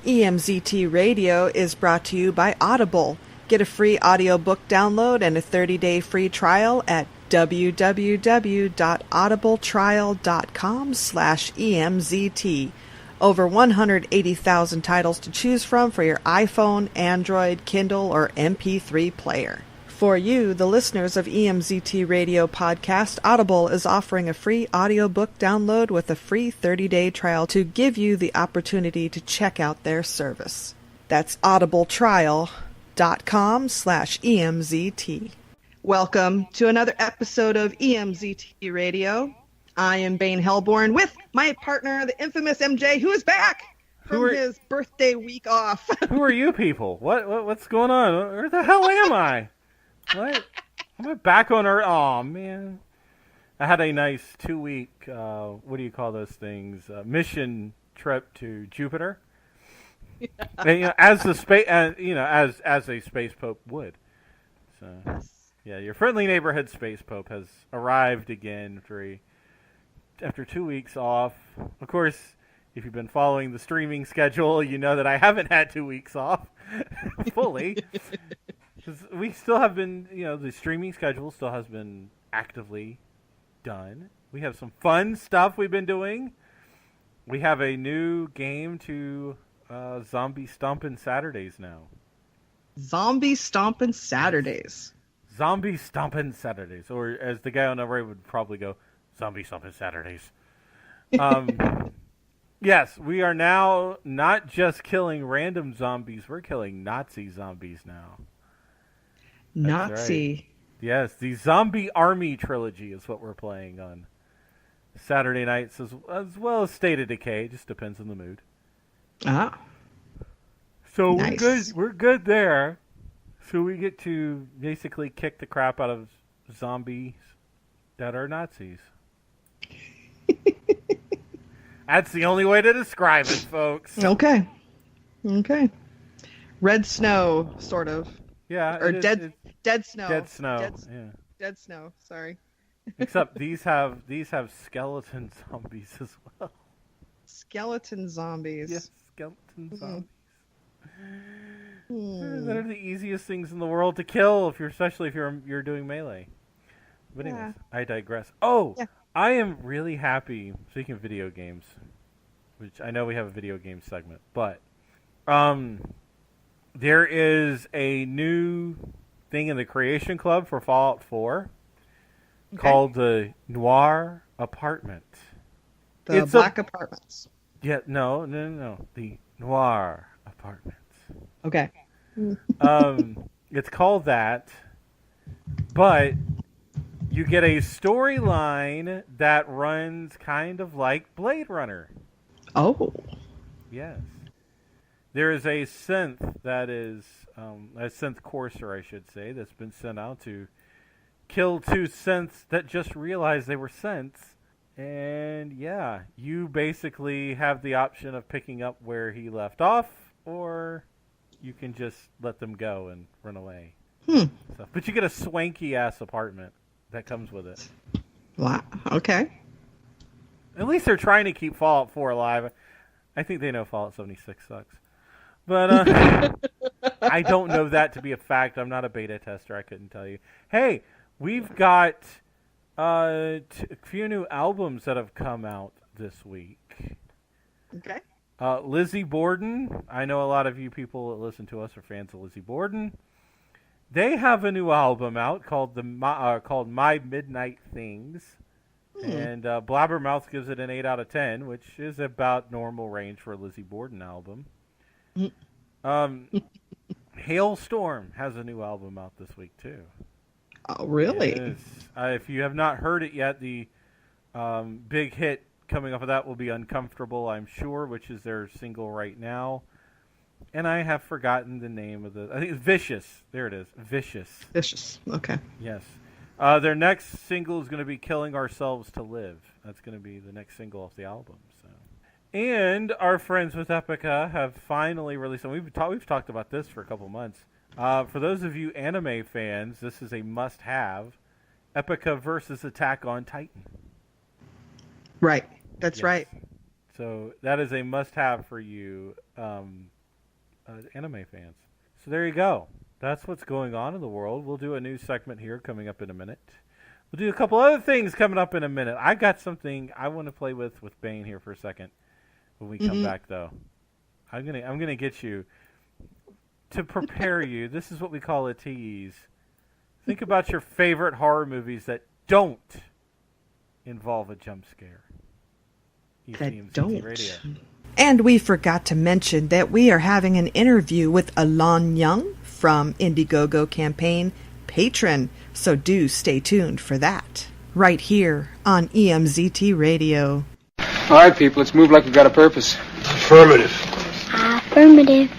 EMZT Radio is brought to you by Audible. Get a free audiobook download and a 30-day free trial at www.audibletrial.com/EMZT. Over 180,000 titles to choose from for your iPhone, Android, Kindle, or MP3 player. For you, the listeners of EMZT Radio Podcast, Audible is offering a free audiobook download with a free 30-day trial to give you the opportunity to check out their service. That's audibletrial.com/EMZT. Welcome to another episode of EMZT Radio. I am Bane Hellborn with my partner, the infamous MJ, who is back from his birthday week off. Who are you people? What's going on? Where the hell am I? What? Am I back on Earth? Oh, man. I had a nice 2-week, what do you call those things? Mission trip to Jupiter. And, as the space, as a space pope would. So, yeah, your friendly neighborhood space pope has arrived again after 2 weeks off. Of course, if you've been following the streaming schedule, you know that I haven't had 2 weeks off fully. Because we still have been, the streaming schedule still has been actively done. We have some fun stuff we've been doing. We have a new game to Zombie Stompin' Saturdays now. Zombie Stompin' Saturdays. Zombie Stompin' Saturdays. Or as the guy on the right would probably go, Zombie Stompin' Saturdays. Yes, we are now not just killing random zombies. We're killing Nazi zombies now. Nazi. Right. Yes, the Zombie Army trilogy is what we're playing on Saturday nights, as well as State of Decay. It just depends on the mood. Ah. So nice. We're good there. So we get to basically kick the crap out of zombies that are Nazis. That's the only way to describe it, folks. Okay. Red snow, sort of. Yeah. Or dead snow. Dead snow. Yeah. Dead snow. Sorry. Except these have skeleton zombies as well. Skeleton zombies. Yes, skeleton zombies. That are the easiest things in the world to kill, especially if you're doing melee. But anyways, I digress. Oh, yeah. I am really happy. Speaking of video games, which I know we have a video game segment, but there is a new thing in the Creation Club for Fallout 4 called the Noir Apartment. It's Black Apartments. Yeah, no. The Noir Apartments. Okay. It's called that, but you get a storyline that runs kind of like Blade Runner. Oh. Yes. There is a synth that is, a synth courser, I should say, that's been sent out to kill 2 synths that just realized they were synths. And yeah, you basically have the option of picking up where he left off, or you can just let them go and run away. So, but you get a swanky-ass apartment that comes with it. Wow. Okay. At least they're trying to keep Fallout 4 alive. I think they know Fallout 76 sucks. But I don't know that to be a fact. I'm not a beta tester. I couldn't tell you. Hey, we've got a few new albums that have come out this week. Okay. Lizzie Borden. I know a lot of you people that listen to us are fans of Lizzie Borden. They have a new album out called My Midnight Things. And Blabbermouth gives it an 8 out of 10, which is about normal range for a Lizzie Borden album. Hailstorm has a new album out this week, too. Oh, really? Yes. If you have not heard it yet, the big hit coming off of that will be Uncomfortable, I'm sure, which is their single right now. And I have forgotten the name of I think it's Vicious. There it is. Vicious. Okay. Yes. Their next single is going to be Killing Ourselves to Live. That's going to be the next single off the album. So, and our friends with Epica have finally released, and we've talked about this for a couple months. For those of you anime fans, this is a must-have. Epica versus Attack on Titan. Right. That's right. So that is a must-have for you anime fans. So there you go. That's what's going on in the world. We'll do a new segment here coming up in a minute. We'll do a couple other things coming up in a minute. I got something I want to play with Bane here for a second when we come back, though. I'm gonna get you to prepare you. This is what we call a tease. Think about your favorite horror movies that don't involve a jump scare. That don't. Radio. And we forgot to mention that we are having an interview with Alon Young from Indiegogo campaign PATRON, so do stay tuned for that. Right here on EMZT Radio. All right, people, let's move like we've got a purpose. Affirmative. Affirmative.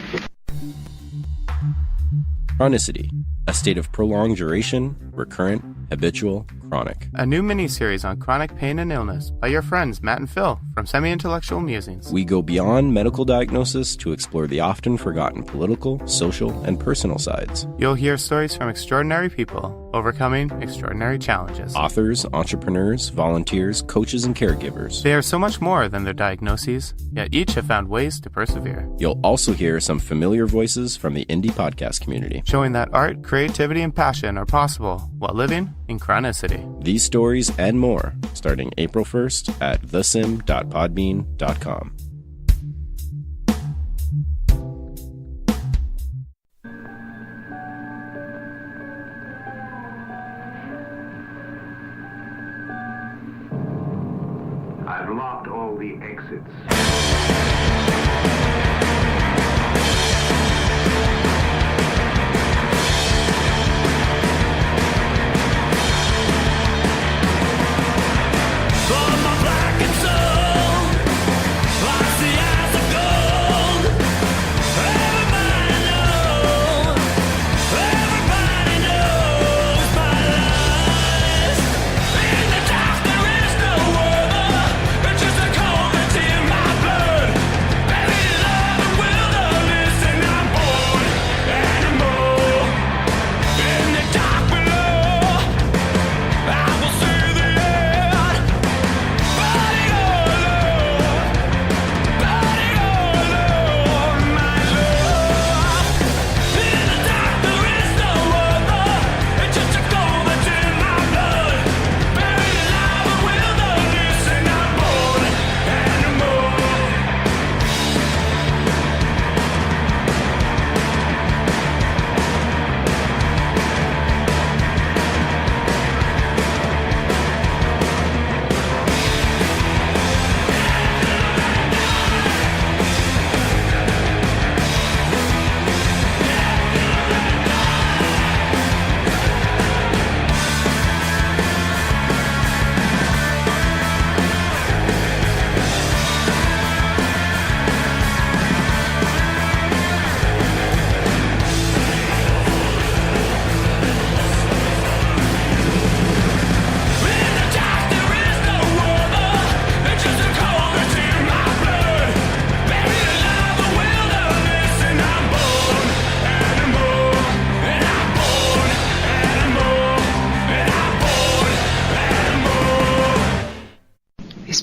Chronicity, a state of prolonged duration, recurrent, habitual, chronic. A new mini-series on chronic pain and illness by your friends Matt and Phil from Semi-Intellectual Musings. We go beyond medical diagnosis to explore the often forgotten political, social, and personal sides. You'll hear stories from extraordinary people overcoming extraordinary challenges. Authors, entrepreneurs, volunteers, coaches, and caregivers. They are so much more than their diagnoses, yet each have found ways to persevere. You'll also hear some familiar voices from the indie podcast community, showing that art, creativity, and passion are possible while living in chronicity. These stories and more, starting April 1st at thesim.podbean.com. I've locked all the exits.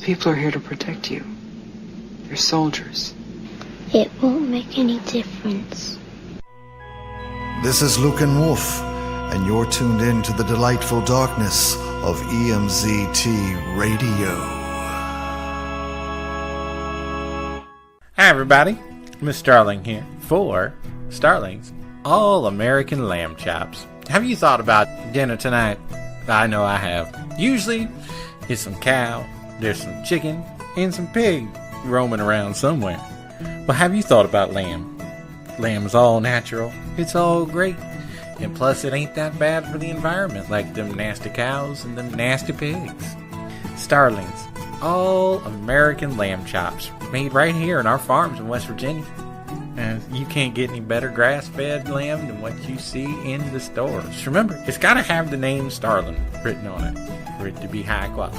People are here to protect you. They're soldiers. It won't make any difference. This is Luke and Wolf, and you're tuned in to the delightful darkness of EMZT Radio. Hi, everybody. Miss Starling here for Starling's All-American Lamb Chops. Have you thought about dinner tonight? I know I have. Usually, it's some cow, there's some chicken, and some pig roaming around somewhere. But have you thought about lamb? Lamb's all natural. It's all great. And plus, it ain't that bad for the environment like them nasty cows and them nasty pigs. Starling's All-American Lamb Chops, made right here in our farms in West Virginia. You can't get any better grass-fed lamb than what you see in the stores. Remember, it's got to have the name Starling written on it for it to be high quality.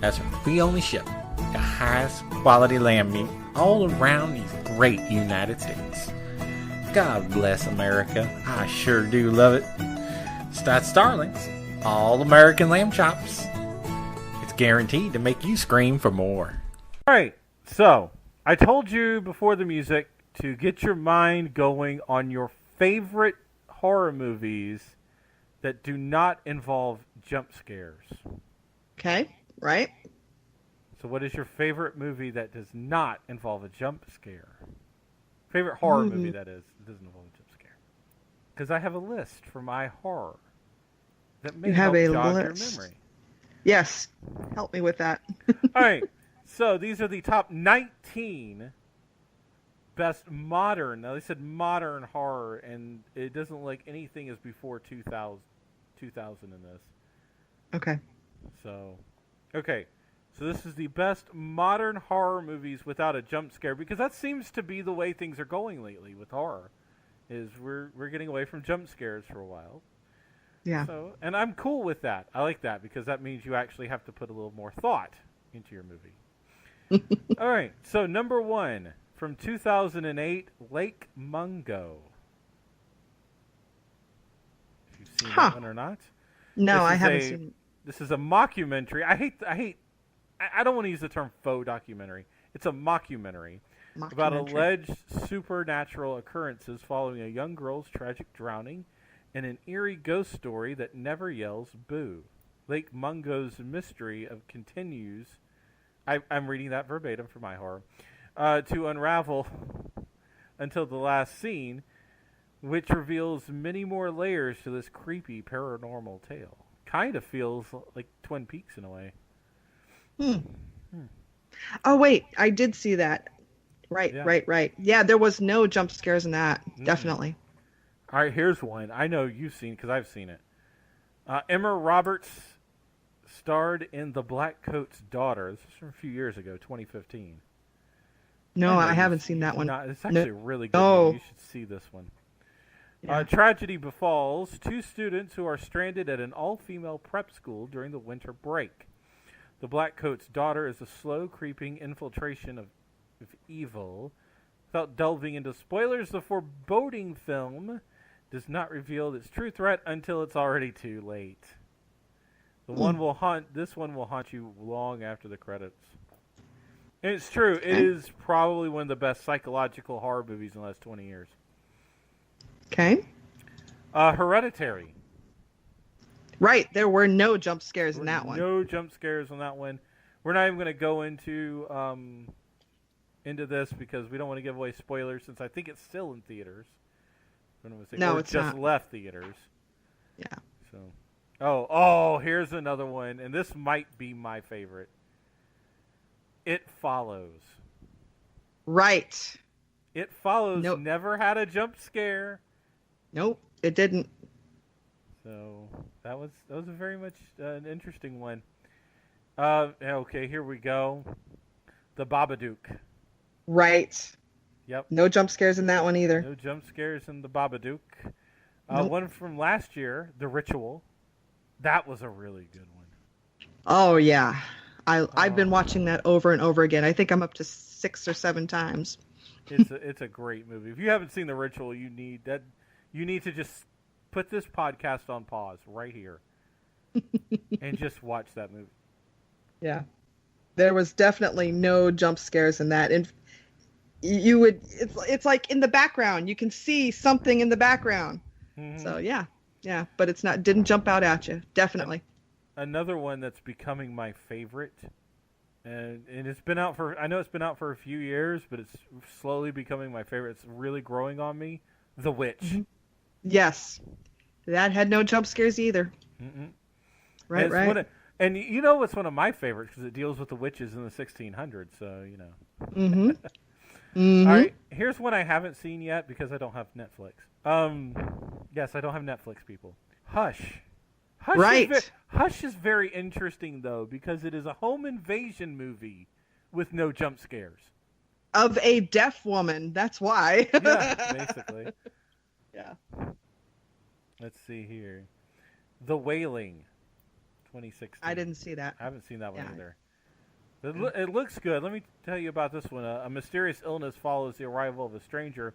That's right. We only ship the highest quality lamb meat all around these great United States. God bless America. I sure do love it. That's Starling's All-American Lamb Chops. It's guaranteed to make you scream for more. All right. So, I told you before the music to get your mind going on your favorite horror movies that do not involve jump scares. Okay, right? So what is your favorite movie that does not involve a jump scare? Favorite horror movie, that is, doesn't involve a jump scare. Because I have a list for my horror that may help jog your memory. Yes, help me with that. All right, so these are the top 19 best modern. Now they said modern horror, and it doesn't look like anything is before 2000 in this. Okay. So, okay. So this is the best modern horror movies without a jump scare, because that seems to be the way things are going lately with horror. Is we're getting away from jump scares for a while. Yeah. So, and I'm cool with that. I like that because that means you actually have to put a little more thought into your movie. All right. So number 1 from 2008, Lake Mungo. If you've seen that one or not? No, I haven't seen it. This is a mockumentary. I don't want to use the term faux documentary. It's a mockumentary about alleged supernatural occurrences following a young girl's tragic drowning and an eerie ghost story that never yells boo. Lake Mungo's mystery continues. I'm reading that verbatim for my horror. To unravel until the last scene, which reveals many more layers to this creepy paranormal tale. Kind of feels like Twin Peaks in a way. Oh, wait, I did see that. Right, Yeah. right. Yeah, there was no jump scares in that, definitely. All right, here's one. I know you've seen because I've seen it. Emma Roberts starred in The Black Coat's Daughter. This is from a few years ago, 2015. No, I haven't seen that one. It's actually a really good movie. You should see this one. Yeah. Tragedy befalls 2 students who are stranded at an all-female prep school during the winter break. The Black Coat's Daughter is a slow, creeping infiltration of evil. Without delving into spoilers, the foreboding film does not reveal its true threat until it's already too late. This one will haunt you long after the credits. And it's true. It is probably one of the best psychological horror movies in the last 20 years. Okay. Hereditary. Right, there were no jump scares in that one. No jump scares on that one. We're not even going to go into this because we don't want to give away spoilers since I think it's still in theaters. No, it's just not. left theaters. Yeah. So, oh, here's another one, and this might be my favorite. It Follows. Right. It Follows. Nope. Never had a jump scare. Nope, it didn't. So that was a very much an interesting one. Okay, here we go. The Babadook. Right. Yep. No jump scares in that one either. No jump scares in The Babadook. Nope. One from last year, The Ritual. That was a really good one. Oh yeah, I've been watching that over and over again. I think I'm up to 6 or 7 times. It's a great movie. If you haven't seen The Ritual, you need to just put this podcast on pause right here and just watch that movie. Yeah, there was definitely no jump scares in that, and it's like in the background you can see something in the background. Mm-hmm. So yeah, but didn't jump out at you. Definitely. Another one that's becoming my favorite, and it's been out for a few years, but it's slowly becoming my favorite. It's really growing on me. The Witch. Mm-hmm. Yes, that had no jump scares either. Mm-mm. Right. And you know what's one of my favorites because it deals with the witches in the 1600s. So you know. Mm-hmm. Mm-hmm. All right, here's one I haven't seen yet because I don't have Netflix. Yes, I don't have Netflix, people. Hush. Right. Hush is very interesting though because it is a home invasion movie with no jump scares. Of a deaf woman. That's why. Yeah, basically. Yeah. Let's see here. The Wailing, 2016. I didn't see that. I haven't seen that one either. It looks good. Let me tell you about this one. A mysterious illness follows the arrival of a stranger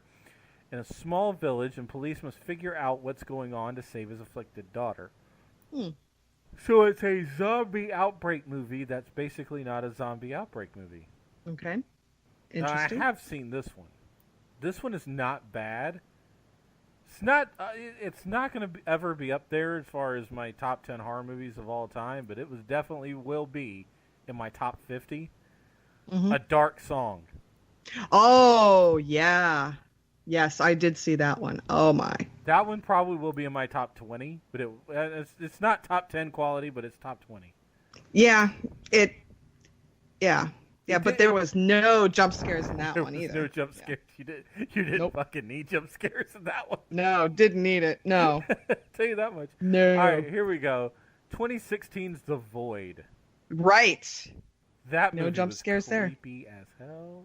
in a small village, and police must figure out what's going on to save his afflicted daughter. So it's a zombie outbreak movie that's basically not a zombie outbreak movie. Okay. Interesting. I have seen this one. This one is not bad. It's not. It's not going to ever be up there as far as my top 10 horror movies of all time, but it was definitely will be in my top 50. A Dark Song. Oh yeah, yes, I did see that one. Oh my. That one probably will be in my top 20, but it's not top 10 quality, but it's top 20. Yeah, but there was no jump scares in that one either. No jump scares. Yeah. You didn't fucking need jump scares in that one. No, didn't need it. No. Tell you that much. No. All right, here we go. 2016's The Void. Right. That no movie jump was scares there. Creepy as hell.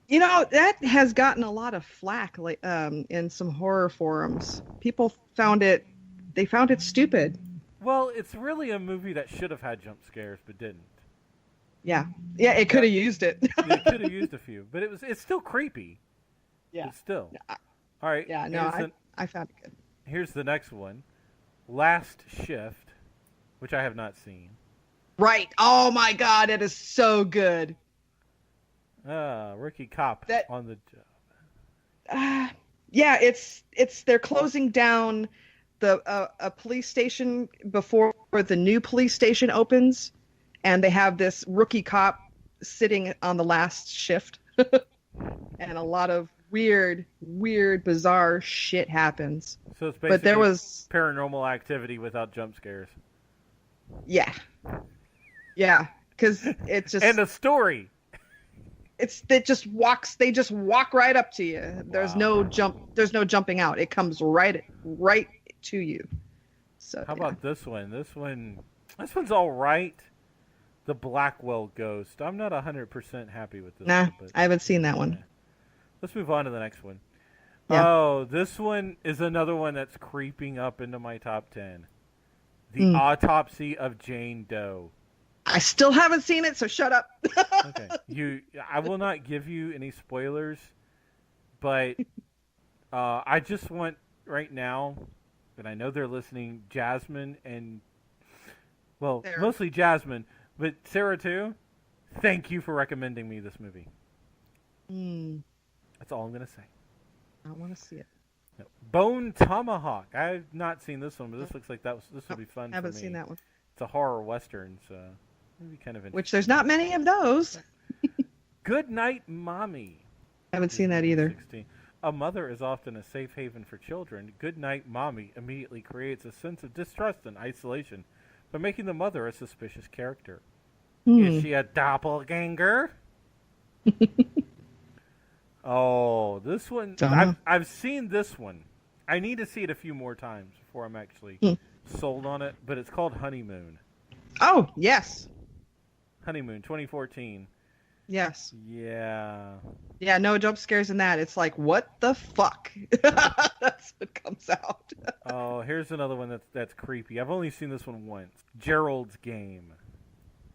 You know, that has gotten a lot of flack in some horror forums. People found it stupid. Well, it's really a movie that should have had jump scares but didn't. Yeah, it could have used it. It could have used a few, but it's still creepy. Yeah. It's still. All right. Yeah, no, I found it good. Here's the next one. Last Shift, which I have not seen. Right. Oh my God, it is so good. Rookie cop on the job. Yeah, it's they're closing down a police station before the new police station opens, and they have this rookie cop sitting on the last shift, and a lot of weird, bizarre shit happens. So it's basically there was Paranormal Activity without jump scares. Yeah, because it's just and the story. They just walk right up to you. There's no jumping out. It comes right to you. So how about this one? This one's all right. The Blackwell Ghost. I'm not 100% happy with this one. But I haven't seen that one. Let's move on to the next one. Yeah. Oh, this one is another one that's creeping up into my top 10. The Autopsy of Jane Doe. I still haven't seen it, so shut up. Okay. I will not give you any spoilers, but I just want right now, and I know they're listening, Jasmine and, well, Sarah. Mostly Jasmine, but Sarah too, thank you for recommending me this movie. That's all I'm going to say. I want to see it. No. Bone Tomahawk. I've not seen this one, but this looks like this would be fun. I haven't for me. seen that one. It's a horror western, so maybe kind of interesting. Which there's not many of those. Good Night, Mommy. I haven't seen that either. 16. A mother is often a safe haven for children. Good Night, Mommy immediately creates a sense of distrust and isolation by making the mother a suspicious character. Is she a doppelganger? Oh, this one. I've seen this one. I need to see it a few more times before I'm actually sold on it, but it's called Honeymoon. Oh, yes. Honeymoon, 2014. Yes. Yeah. Yeah, no jump scares in that. It's like, what the fuck? That's what comes out. Oh, here's another one that's creepy. I've only seen this one once. Gerald's Game.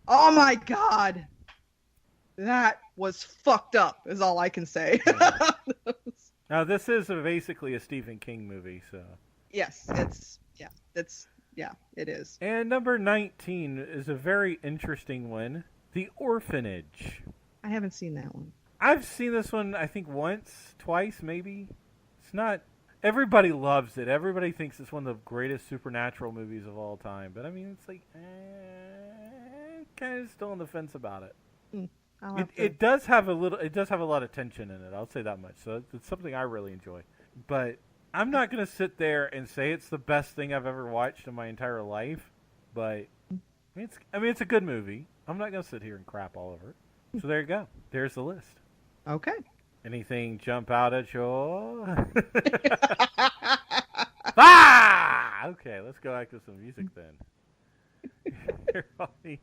Oh my God. That was fucked up, is all I can say. Now, this is basically a Stephen King movie, so. Yes, it is. And number 19 is a very interesting one. The Orphanage. I haven't seen that one. I've seen this one, I think, once, twice, maybe. It's not... Everybody loves it. Everybody thinks it's one of the greatest supernatural movies of all time. But, I mean, it's like... kind of still on the fence about it. It does have a lot of tension in it. I'll say that much. So it's something I really enjoy. But I'm not going to sit there and say it's the best thing I've ever watched in my entire life. But it's a good movie. I'm not going to sit here and crap all over it. So there you go. There's the list. Okay. Anything jump out at you? Ah! Okay, let's go back to some music then. Here on the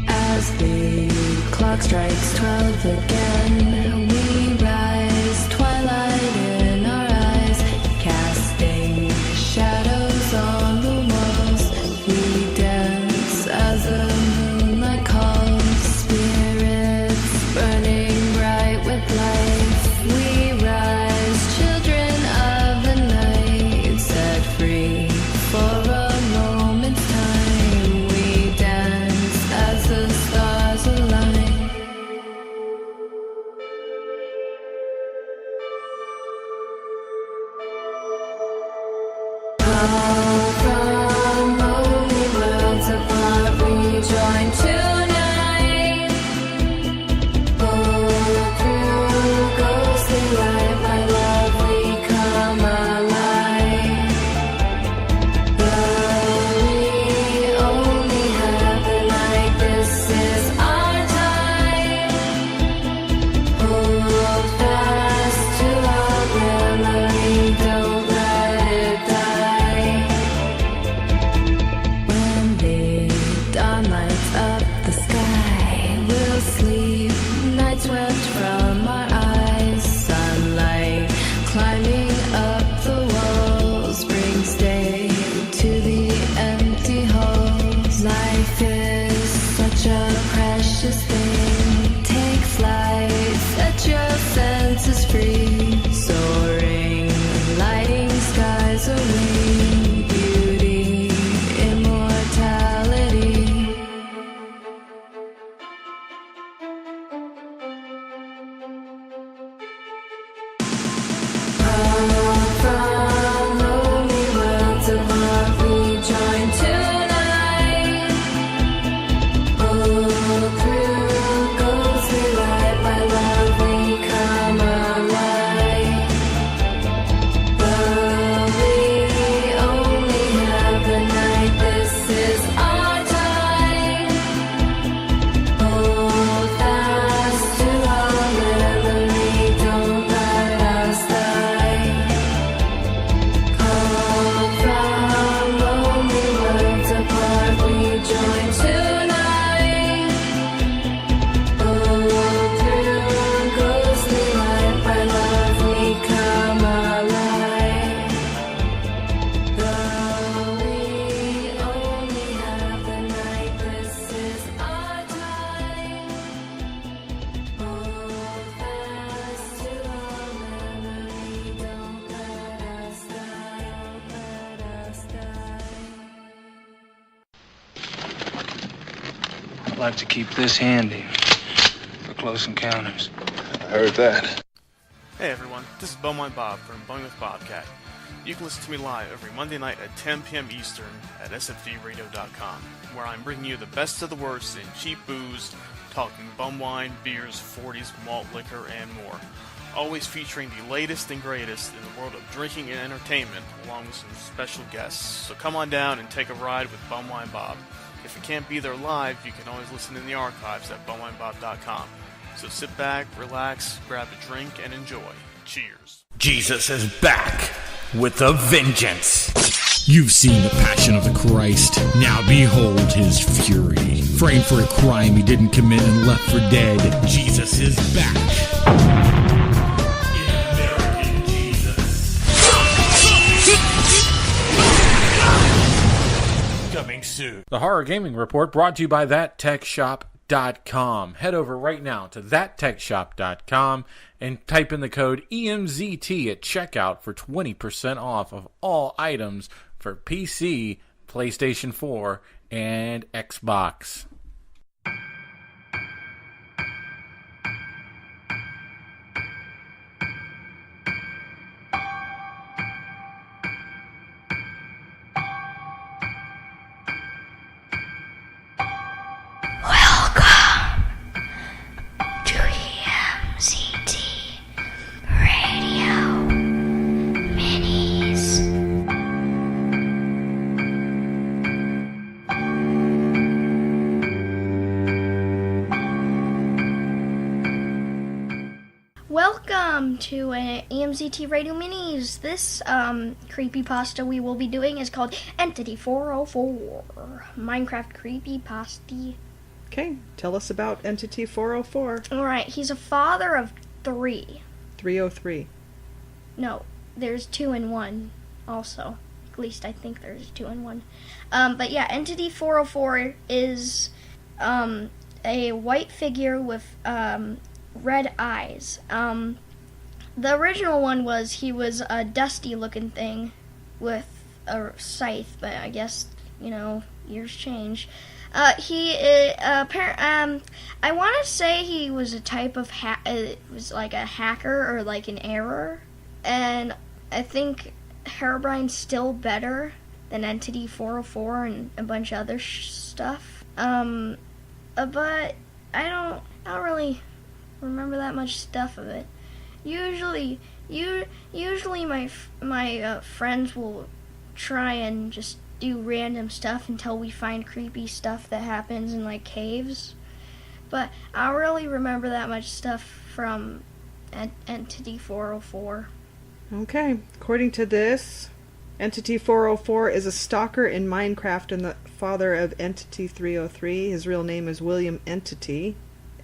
As the clock strikes 12 again, we rise, twilight in our eyes, casting shadows on the walls. We dance as the moonlight calls. from lonely worlds apart, we join tonight. All through ghostly light, my love, we come alive. But we only have the night, this is our time. Hold fast to our memory, don't let us die. Call from lonely worlds apart, we join tonight. All through ghostly light, my love, we come alive. Though we only have the night, this is our time. Hold fast to our memory, don't let us die, don't let us die. I'd like to keep this handy for close encounters. I heard that. Hey everyone, this is Beaumont Bob from Bowling with Bobcat. You can listen to me live every Monday night at 10 p.m. Eastern at sfdradio.com, where I'm bringing you the best of the worst in cheap booze, talking bum wine, beers, 40s, malt liquor, and more. Always featuring the latest and greatest in the world of drinking and entertainment, along with some special guests. So come on down and take a ride with Bumwine Bob. If you can't be there live, you can always listen in the archives at bumwinebob.com. So sit back, relax, grab a drink, and enjoy. Cheers. Jesus is back with a vengeance. You've seen the passion of the Christ. Now behold his fury. Framed for a crime he didn't commit and left for dead. Jesus is back. American Jesus. Coming soon. The Horror Gaming Report brought to you by ThatTechShop.com. Head over right now to ThatTechShop.com and type in the code EMZT at checkout for 20% off of all items for PC, PlayStation 4, and Xbox. Welcome to EMZT Radio Minis. This creepypasta we will be doing is called Entity 404, Minecraft creepypasta. Okay, tell us about Entity 404. Alright, he's a father of 3. 303. No, there's 2 and 1 also. At least I think there's 2 and 1. But yeah, Entity 404 is a white figure with red eyes. The original one was he was a dusty looking thing with a scythe, but I guess, years change. I want to say he was a type of was like a hacker or like an error, and I think Herobrine's still better than Entity 404 and a bunch of other stuff. But I don't really remember that much stuff of it. Usually my friends will try and just do random stuff until we find creepy stuff that happens in like caves. But I don't really remember that much stuff from Entity 404. Okay, according to this, Entity 404 is a stalker in Minecraft and the father of Entity 303. His real name is William Entity.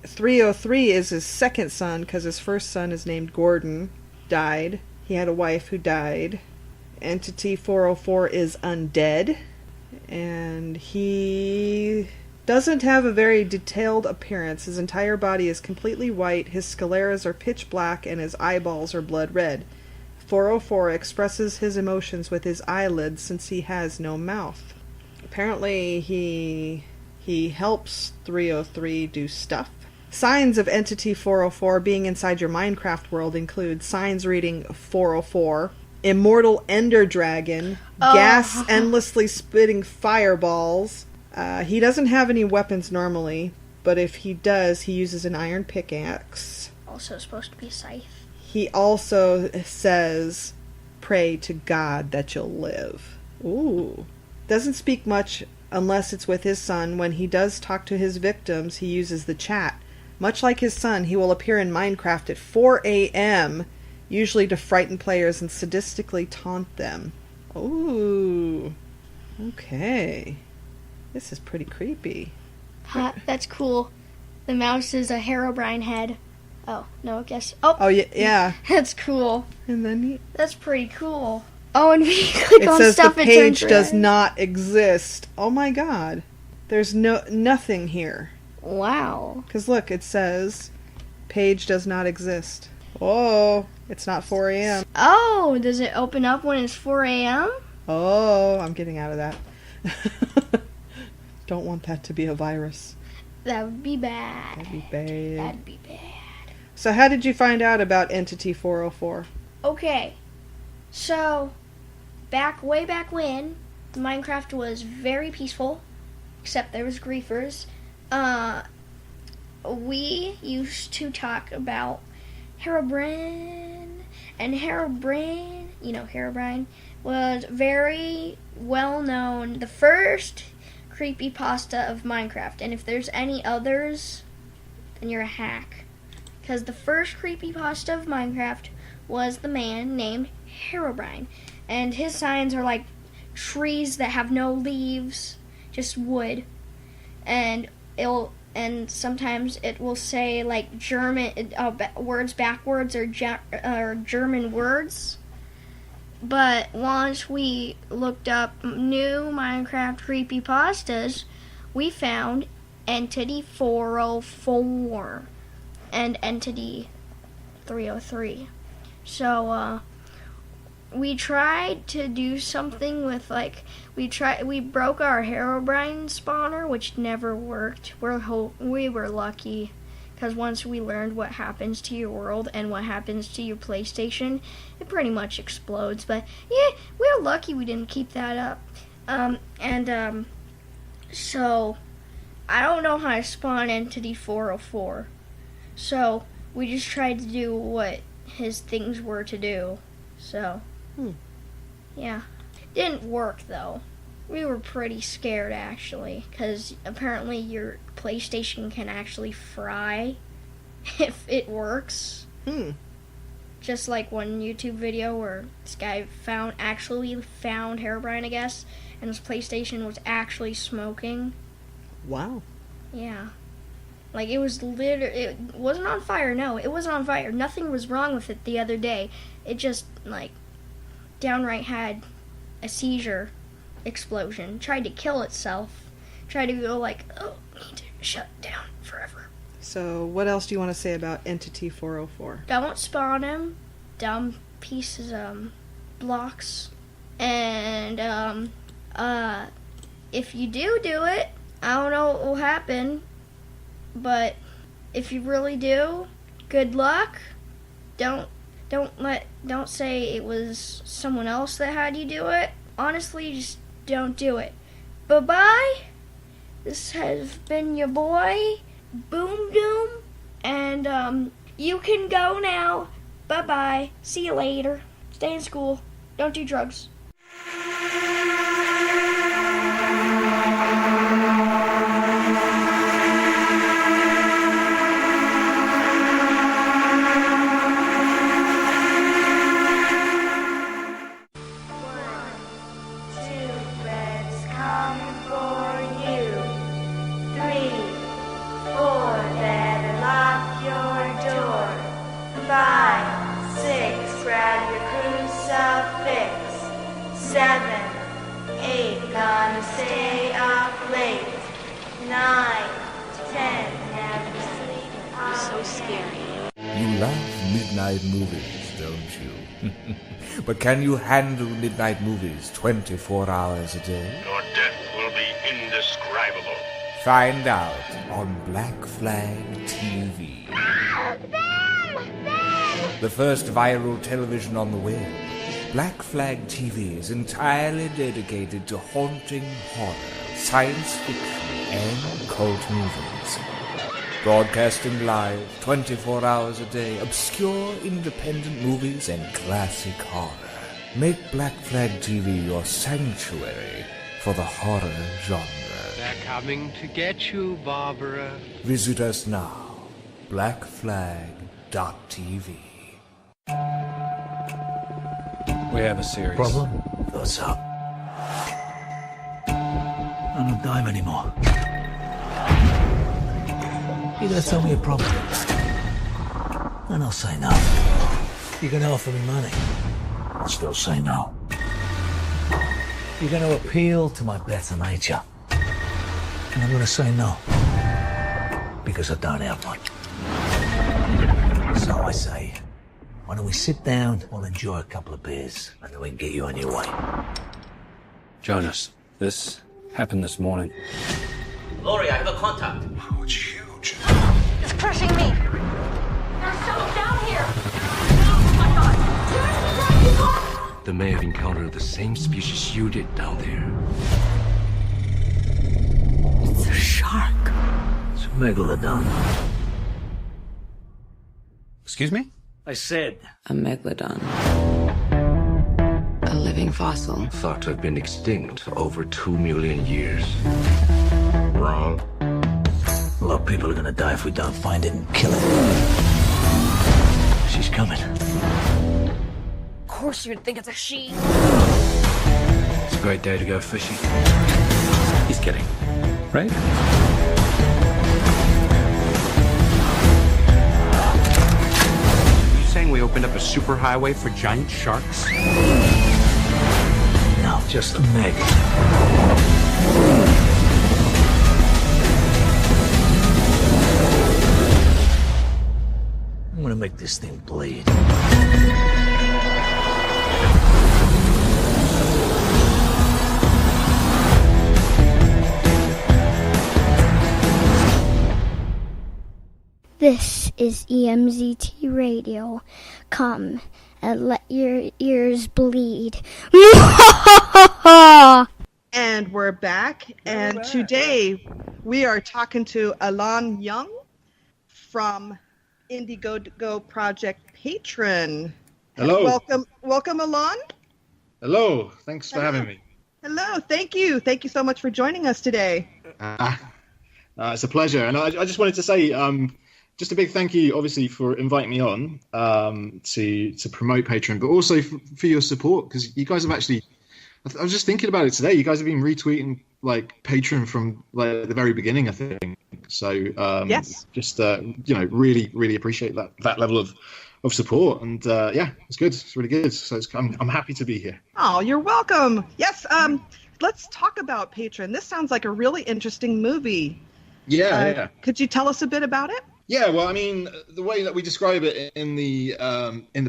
303 is his second son because his first son is named Gordon, died. He had a wife who died. Entity 404 is undead, and he doesn't have a very detailed appearance. His entire body is completely white, his scleras are pitch black, and his eyeballs are blood red. 404 expresses his emotions with his eyelids since he has no mouth. Apparently he helps 303 do stuff. Signs of Entity 404 being inside your Minecraft world include signs reading 404, Immortal Ender Dragon, gas endlessly spitting fireballs. He doesn't have any weapons normally, but if he does, he uses an iron pickaxe. Also supposed to be a scythe. He also says, pray to God that you'll live. Ooh. Doesn't speak much unless it's with his son. When he does talk to his victims, he uses the chat. Much like his son, he will appear in Minecraft at 4 a.m., usually to frighten players and sadistically taunt them. Ooh. Okay. This is pretty creepy. That's cool. The mouse is a Herobrine head. Oh, no, I guess. Oh yeah. That's cool. And then that's pretty cool. Oh, and when you click on says stuff, the it page turns does red. not exist. Oh my god. There's nothing here. Wow. Because look, it says, page does not exist. Oh, it's not 4 a.m. Oh, does it open up when it's 4 a.m.? Oh, I'm getting out of that. Don't want that to be a virus. That would be bad. That'd be bad. That'd be bad. So how did you find out about Entity 404? Okay, so way back when, Minecraft was very peaceful, except there was griefers. We used to talk about Herobrine, and Herobrine, Herobrine was very well known, the first creepypasta of Minecraft. And if there's any others, then you're a hack. Because the first creepypasta of Minecraft was the man named Herobrine. And his signs are like trees that have no leaves, just wood. And sometimes it will say like German words backwards or German words. But once we looked up new Minecraft creepypastas, we found Entity 404 and Entity 303. So we tried to do something with we broke our Herobrine spawner, which never worked. We were lucky, because once we learned what happens to your world and what happens to your PlayStation, it pretty much explodes. But yeah, we're lucky we didn't keep that up. So I don't know how to spawn Entity 404. So we just tried to do what his things were to do. So yeah, didn't work though. We were pretty scared actually, because apparently your PlayStation can actually fry if it works. Just like one YouTube video where this guy actually found Herobrine, I guess, and his PlayStation was actually smoking. Wow. Yeah. Like, it wasn't on fire, no, it wasn't on fire. Nothing was wrong with it the other day. It just, like, downright had a seizure explosion. Tried to kill itself. Tried to go like, oh, need to shut down forever. So, what else do you want to say about Entity 404? Don't spawn him. Dumb pieces, blocks. And, if you do it, I don't know what will happen. But if you really do, good luck. Don't say it was someone else that had you do it. Honestly, just don't do it. Bye-bye. This has been your boy, Boom Doom. And, you can go now. Bye-bye. See you later. Stay in school. Don't do drugs. Movies, don't you? But can you handle midnight movies 24 hours a day? Your death will be indescribable. Find out on Black Flag TV. The first viral television on the web. Black Flag TV is entirely dedicated to haunting horror, science fiction, and cult movies. Broadcasting live 24 hours a day, obscure independent movies and classic horror. Make Black Flag TV your sanctuary for the horror genre. They're coming to get you, Barbara. Visit us now, blackflag.tv. We have a series. Problem? Thought so. I don't dime anymore. You gotta tell me a problem. And I'll say no. You're gonna offer me money. I'll still say no. You're gonna appeal to my better nature. And I'm gonna say no. Because I don't have one. So I say, why don't we sit down, we'll enjoy a couple of beers, and then we can get you on your way. Jonas, this happened this morning. Lori, I have a contact. Oh, it's huge. It's pushing me. There's someone down here. Oh my God. They may have encountered the same species you did down there. It's a shark. It's a megalodon. Excuse me? I said. A megalodon. A living fossil. Thought to have been extinct over 2 million years. Wrong. A lot of people are gonna die if we don't find it and kill it. She's coming. Of course you'd think it's a she. It's a great day to go fishing. He's kidding, right? Saying we opened up a superhighway for giant sharks? No, just a meg. I'm gonna make this thing bleed. This is EMZT Radio. Come and let your ears bleed. And we're back, and today we are talking to Alon Young from Indiegogo Project PATRON. Hello. Welcome, Alon. Hello. Thanks for having me. Hello. Thank you. Thank you so much for joining us today. It's a pleasure. And I just wanted to say, just a big thank you, obviously, for inviting me on to promote Patreon, but also for your support, because you guys have actually, I was just thinking about it today, you guys have been retweeting like Patreon from like the very beginning, I think. So yes, just really appreciate that level of support, and it's good. It's really good. So I'm happy to be here. Oh, you're welcome. Yes. Let's talk about Patron. This sounds like a really interesting movie. Yeah. Could you tell us a bit about it? Yeah, well, I mean, the way that we describe it in the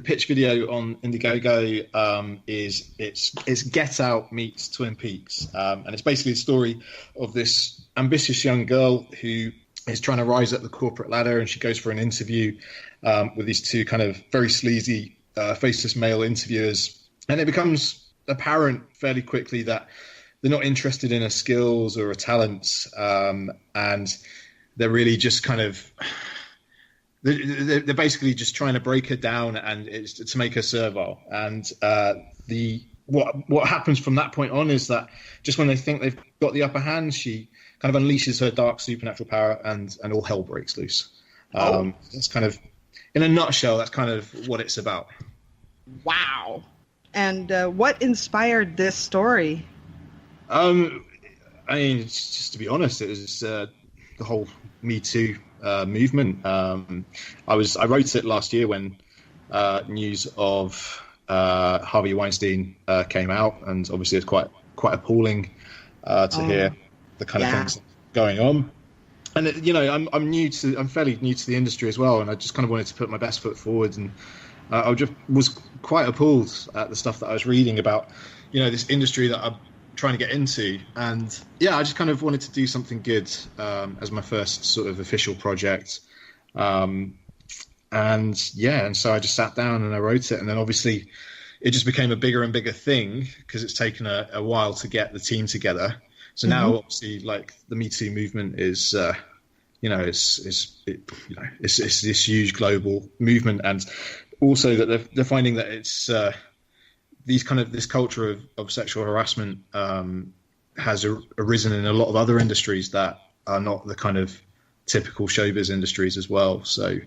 pitch video on Indiegogo is it's Get Out meets Twin Peaks, and it's basically the story of this ambitious young girl who is trying to rise up the corporate ladder, and she goes for an interview with these two kind of very sleazy, faceless male interviewers, and it becomes apparent fairly quickly that they're not interested in her skills or her talents, and they're really just kind of they're basically just trying to break her down, and it's to make her servile. And what happens from that point on is that just when they think they've got the upper hand, she kind of unleashes her dark supernatural power, and all hell breaks loose. It's kind of, in a nutshell, that's kind of what it's about. Wow. And what inspired this story? I mean, just to be honest, it was the whole Me Too movement. I wrote it last year when news of Harvey Weinstein came out, and obviously it's quite appalling to hear the kind of things going on. And I'm fairly new to the industry as well, and I just kind of wanted to put my best foot forward. And I just was quite appalled at the stuff that I was reading about, this industry that trying to get into. And yeah, I just kind of wanted to do something good as my first sort of official project. And so I just sat down and I wrote it, and then obviously it just became a bigger and bigger thing because it's taken a while to get the team together. So now obviously, like, the Me Too movement is, it's this huge global movement, and also that they're finding that it's this culture of sexual harassment has arisen in a lot of other industries that are not the kind of typical showbiz industries as well. So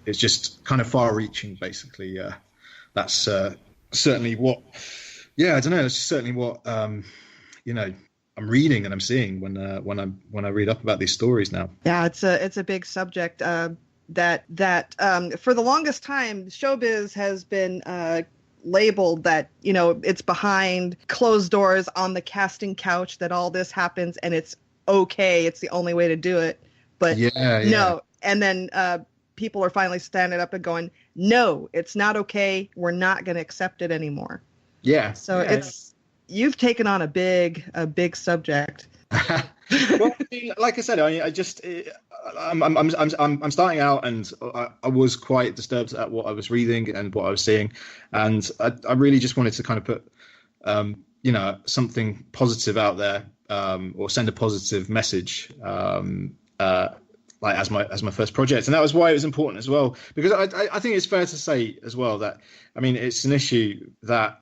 it's just kind of far-reaching, basically. That's certainly what. Yeah, I don't know. It's certainly what I'm reading and I'm seeing when I read up about these stories now. Yeah, it's a big subject that for the longest time, showbiz has been labeled that, it's behind closed doors on the casting couch that all this happens, and it's okay. It's the only way to do it. But no, and then people are finally standing up and going, no, it's not okay. We're not going to accept it anymore. Yeah. So you've taken on a big subject. Well, like I said, I'm starting out, and I was quite disturbed at what I was reading and what I was seeing, and I really just wanted to kind of put, something positive out there, or send a positive message, like as my first project. And that was why it was important as well, because I think it's fair to say as well that, I mean, it's an issue that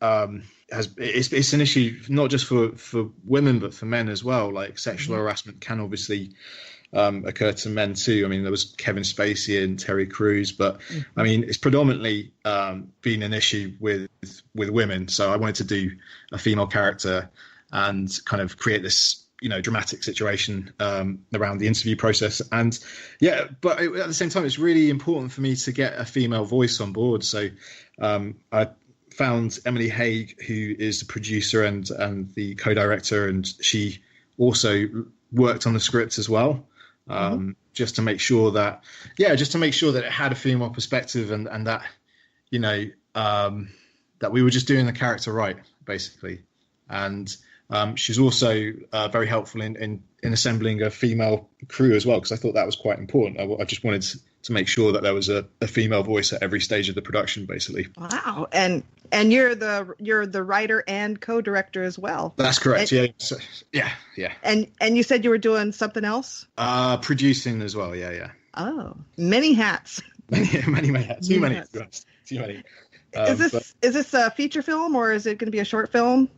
it's an issue not just for women but for men as well. Like, sexual harassment can obviously occur to men too. I mean, there was Kevin Spacey and Terry Crews, but I mean, it's predominantly been an issue with women. So I wanted to do a female character and kind of create this dramatic situation around the interview process. And but at the same time, it's really important for me to get a female voice on board. So I found Emily Haig, who is the producer and the co-director, and she also worked on the script as well, just to make sure that it had a female perspective, and that that we were just doing the character right, basically. And she's also very helpful in assembling a female crew as well, because I thought that was quite important. I just wanted to make sure that there was a female voice at every stage of the production, basically. Wow. And you're the writer and co-director as well. That's correct. Yeah. And you said you were doing something else? Producing as well. Yeah. Oh, many hats. many hats. Too many. Too many. Is this a feature film, or is it going to be a short film?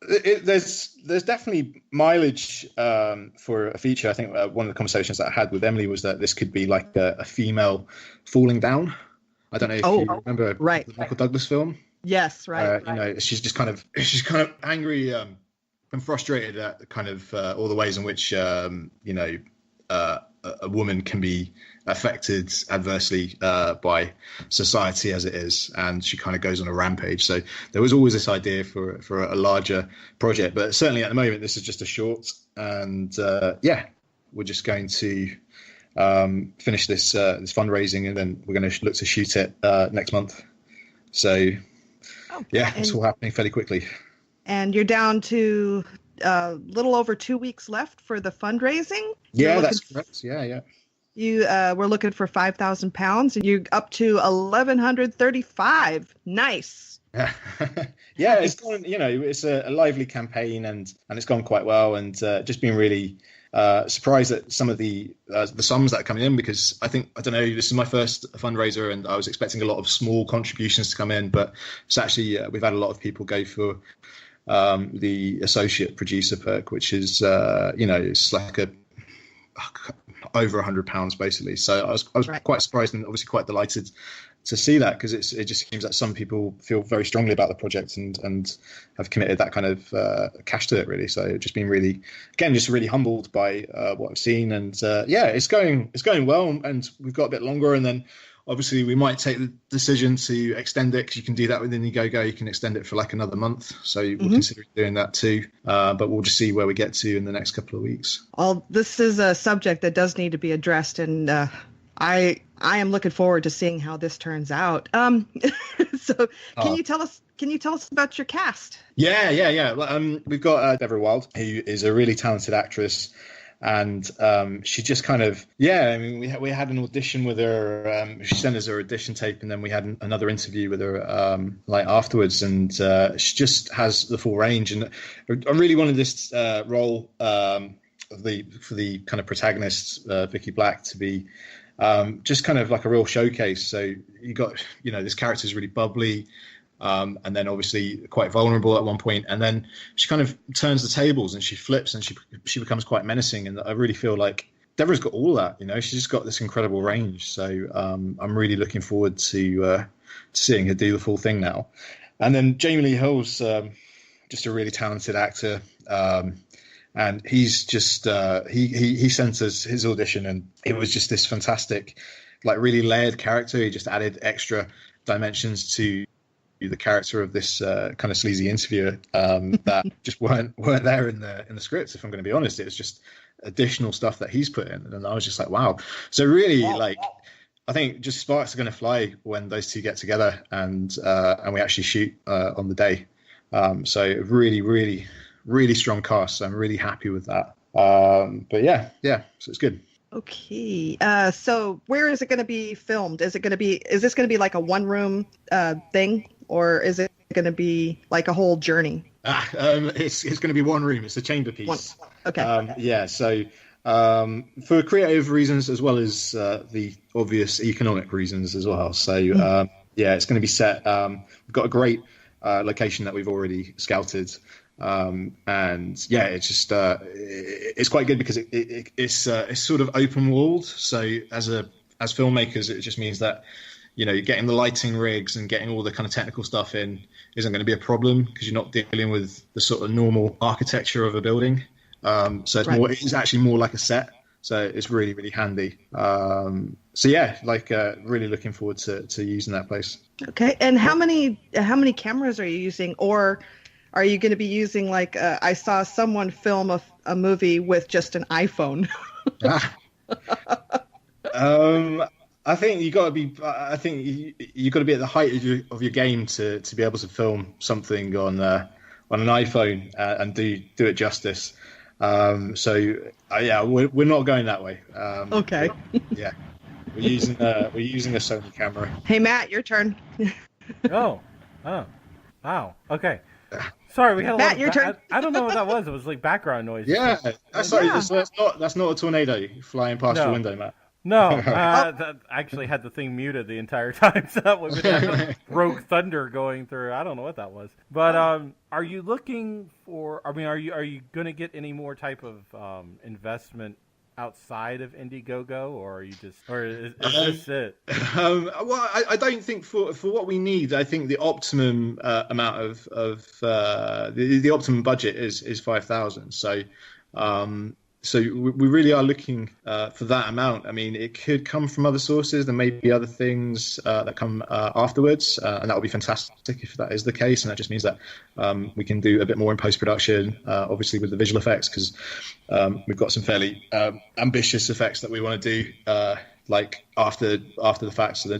There's definitely mileage for a feature. I think one of the conversations that I had with Emily was that this could be like a female falling down. I don't know if you remember the Michael Douglas film. Yes, right. She's kind of angry and frustrated at kind of all the ways in which a woman can be affected adversely by society as it is, and she kind of goes on a rampage. So there was always this idea for a larger project, but certainly at the moment this is just a short, and we're just going to finish this fundraising, and then we're going to look to shoot it next month. So it's all happening fairly quickly. And you're down to a little over 2 weeks left for the fundraising. Yeah, that's correct. Yeah. You were looking for £5,000, and you're up to 1,135. Nice. Yeah, it's gone. It's a lively campaign, and it's gone quite well. And just been really surprised at some of the sums that are coming in, because I don't know, this is my first fundraiser, and I was expecting a lot of small contributions to come in, but it's actually we've had a lot of people go for the associate producer perk, which is it's like over £100 basically. So I was quite surprised and obviously quite delighted to see that, because it just seems that some people feel very strongly about the project and have committed that kind of cash to it, really. So just been really humbled by what I've seen, and it's going well, and we've got a bit longer, and then obviously we might take the decision to extend it, because you can do that with Indiegogo. You can extend it for like another month. So we'll consider doing that too. But we'll just see where we get to in the next couple of weeks. Well, this is a subject that does need to be addressed, and I am looking forward to seeing how this turns out. So can you tell us about your cast? Yeah. Well, we've got Deborah Wild, who is a really talented actress, and she just kind of I mean, we had an audition with her. She sent us her audition tape, and then we had another interview with her like afterwards, and she just has the full range. And I really wanted this role for the kind of protagonist, Vicky Black, to be just kind of like a real showcase. So you got, this character is really bubbly, and then obviously quite vulnerable at one point, and then she kind of turns the tables and she flips and she becomes quite menacing. And I really feel like Deborah's got all that. She's just got this incredible range. So I'm really looking forward to seeing her do the full thing now. And then Jamie Lee Hill's just a really talented actor. And he's just he sent us his audition, and it was just this fantastic, like really layered character. He just added extra dimensions to the character of this kind of sleazy interviewer that just weren't there in the script. If I'm going to be honest, it was just additional stuff that he's put in, and I was just like, wow. So really, like, I think just sparks are going to fly when those two get together and we actually shoot on the day. So really strong cast. So I'm really happy with that. But yeah, so it's good. Okay. So where is it going to be filmed? Is this going to be like a one room thing, or is it going to be like a whole journey? It's going to be one room. It's a chamber piece. Okay. Yeah. So for creative reasons as well as the obvious economic reasons as well. So it's going to be set. We've got a great location that we've already scouted. And yeah, it's just it's quite good because it's sort of open walled. So as filmmakers, it just means that getting the lighting rigs and getting all the kind of technical stuff in isn't going to be a problem because you're not dealing with the sort of normal architecture of a building. So it's Right. it's actually more like a set. So it's really, really handy. So yeah, really looking forward to using that place. Okay. And how many cameras are you using, or are you going to be using I saw someone film a movie with just an iPhone? I think you got to be. I think you got to be at the height of your game to be able to film something on an iPhone and do it justice. We're not going that way. Okay. Yeah, we're using a Sony camera. Hey Matt, your turn. Oh, wow. Okay. Sorry, we had a Matt, lot of your turn. I don't know what that was. It was like background noise. Yeah, that's not a tornado flying past your window, Matt. No, that actually had the thing muted the entire time, so that would have rogue thunder going through. I don't know what that was. But are you looking for? I mean, are you going to get any more type of investment outside of Indiegogo, or are you just, or is this it? Well, I don't think for what we need, I think the optimum amount of the optimum budget is 5,000. So we really are looking for that amount. I mean, it could come from other sources. There may be other things that come afterwards, and that would be fantastic if that is the case. And that just means that we can do a bit more in post-production, obviously with the visual effects, because we've got some fairly ambitious effects that we want to do, like after the fact. So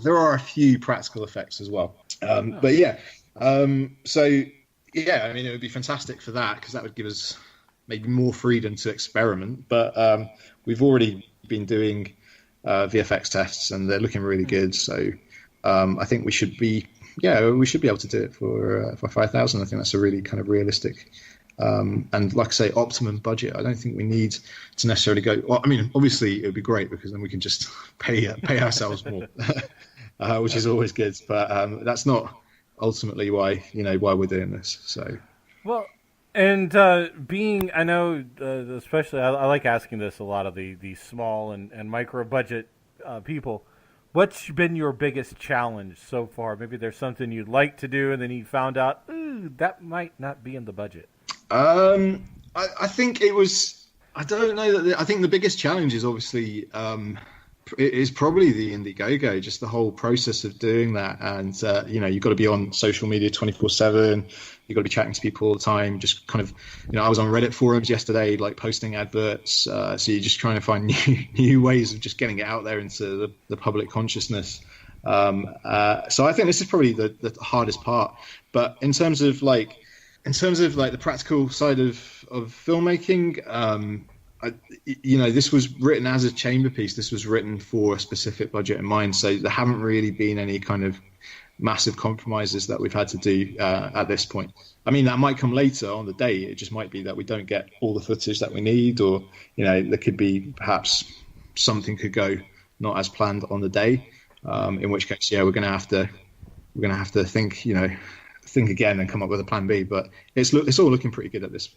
there are a few practical effects as well. But yeah, I mean, it would be fantastic for that because that would give us maybe more freedom to experiment, but we've already been doing VFX tests and they're looking really good. So I think we should be able to do it for 5,000. I think that's a really kind of realistic and, like I say, optimum budget. I don't think we need to necessarily go. Well, I mean, obviously it would be great because then we can just pay ourselves more, which is always good. But that's not ultimately why we're doing this. So well. And I know, especially, I like asking this a lot of the small and micro budget people. What's been your biggest challenge so far? Maybe there's something you'd like to do, and then you found out, that might not be in the budget. I think it was. I don't know that. I think the biggest challenge is obviously it is probably the Indiegogo, just the whole process of doing that. And, you've got to be on social media 24/7. You've got to be chatting to people all the time. Just kind of, I was on Reddit forums yesterday, like posting adverts. So you're just trying to find new ways of just getting it out there into the public consciousness. So I think this is probably the hardest part. But in terms of the practical side of filmmaking, this was written as a chamber piece. This was written for a specific budget in mind. So there haven't really been any kind of massive compromises that we've had to do at this point. I mean, that might come later on the day. It just might be that we don't get all the footage that we need, or there could be perhaps something could go not as planned on the day. In which case, we're going to have to think again and come up with a plan B. But it's all looking pretty good at this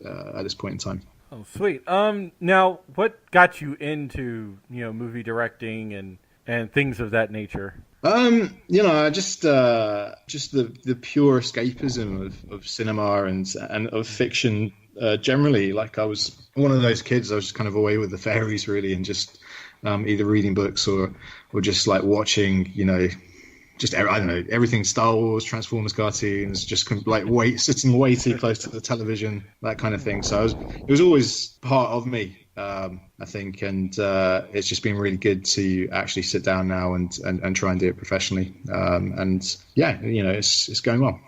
point in time. Oh, sweet. Now, what got you into movie directing and things of that nature? Just the pure escapism of cinema and of fiction generally. Like, I was one of those kids. I was just kind of away with the fairies, really, and just either reading books or just like watching, I don't know, everything Star Wars, Transformers cartoons, just sitting way too close to the television, that kind of thing. So it was always part of me, I think, and it's just been really good to actually sit down now and try and do it professionally. It's going well.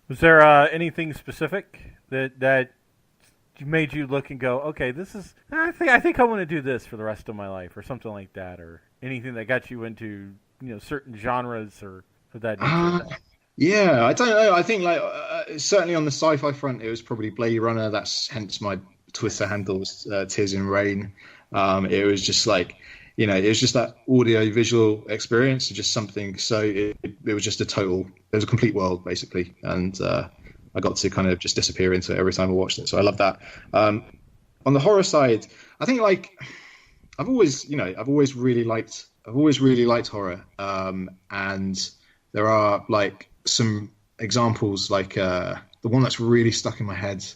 Was there anything specific that made you look and go, okay, I think I want to do this for the rest of my life, or something like that, or anything that got you into certain genres or that nature? Yeah, I don't know. I think certainly on the sci-fi front, it was probably Blade Runner. That's hence my Twitter handle was Tears in Rain. It was just it was just that audio visual experience, just something. So it was just it was a complete world basically, and I got to kind of just disappear into it every time I watched it. So I love that. On the horror side, I think I've always really liked horror. And there are some examples, the one that's really stuck in my head,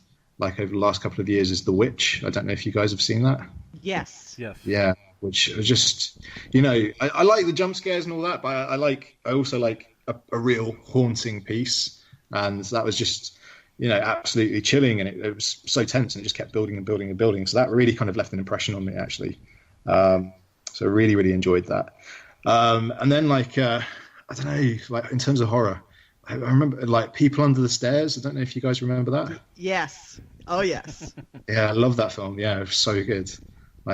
over the last couple of years, is The Witch. I don't know if you guys have seen that. Yes. Yeah. Which was just, I like the jump scares and all that, but I also like a real haunting piece. And that was just, absolutely chilling. And it was so tense, and it just kept building and building and building. So that really kind of left an impression on me, actually. So I really, really enjoyed that. And then I don't know, in terms of horror, I remember People Under the Stairs. I don't know if you guys remember that. Yes. Oh, yes. Yeah, I love that film. Yeah, it was so good.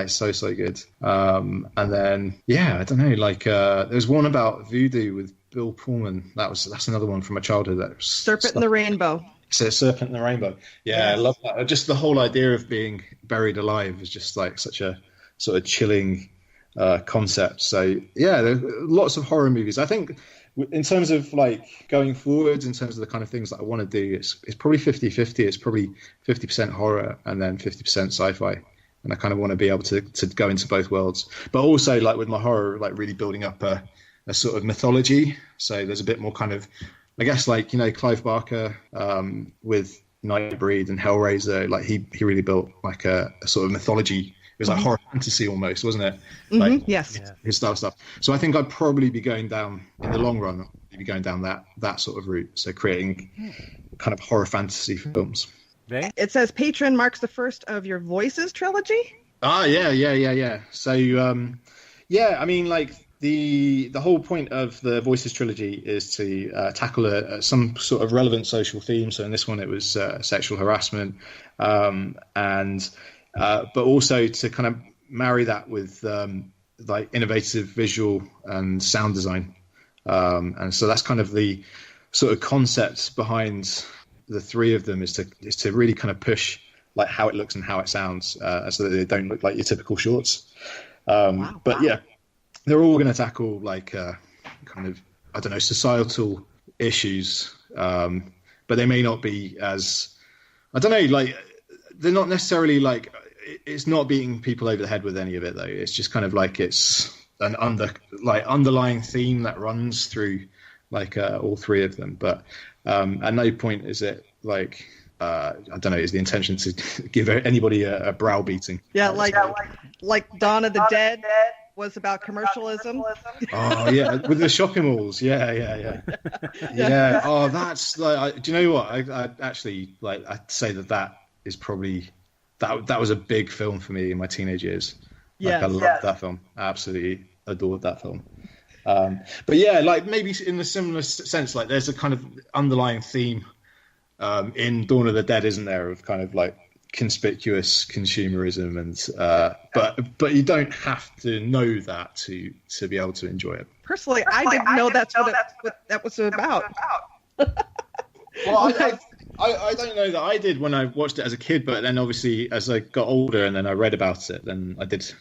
So good. And then, I don't know, there's one about voodoo with Bill Pullman. That's another one from my childhood. That was Serpent in the Rainbow. Serpent in the Rainbow. Yeah, I love that. Just the whole idea of being buried alive is just such a sort of chilling concept. So there are lots of horror movies. I think in terms of going forwards, in terms of the kind of things that I want to do, it's probably 50-50. It's probably 50% horror and then 50% sci-fi. And I kind of want to be able to go into both worlds, but also with my horror, really building up a sort of mythology. So there's a bit more kind of, I guess, Clive Barker with Nightbreed and Hellraiser. He really built a sort of mythology. It was horror fantasy almost, wasn't it? Yes. His style stuff. So I think I'd probably be going down, in the long run, that sort of route. So creating kind of horror fantasy films. It says Patron marks the first of your Voices trilogy. Yeah. So I mean, the whole point of the Voices trilogy is to tackle some sort of relevant social theme. So in this one, it was sexual harassment, but also to kind of marry that with innovative visual and sound design. And so that's kind of the sort of concept behind the three of them, is to really kind of push how it looks and how it sounds, so that they don't look like your typical shorts. But yeah, they're all going to tackle kind of, I don't know, societal issues, but they may not be as, I don't know, they're not necessarily it's not beating people over the head with any of it though. It's just kind of it's an underlying theme that runs through all three of them. But at no point is it I don't know, is the intention to give anybody a browbeating. Yeah, like Dawn of the Dead was about commercialism. Oh yeah, with the shopping malls. Yeah. Oh, that's like. Do you know what? I actually like. I'd say that is probably that was a big film for me in my teenage years. Like, I loved that film. I absolutely adored that film. But yeah, like maybe in a similar sense, like there's a kind of underlying theme in Dawn of the Dead, isn't there, of kind of like conspicuous consumerism, and but you don't have to know that to be able to enjoy it. Personally, I didn't know that's what that was about. Well, I don't know that I did when I watched it as a kid, but then obviously as I got older and then I read about it, then I did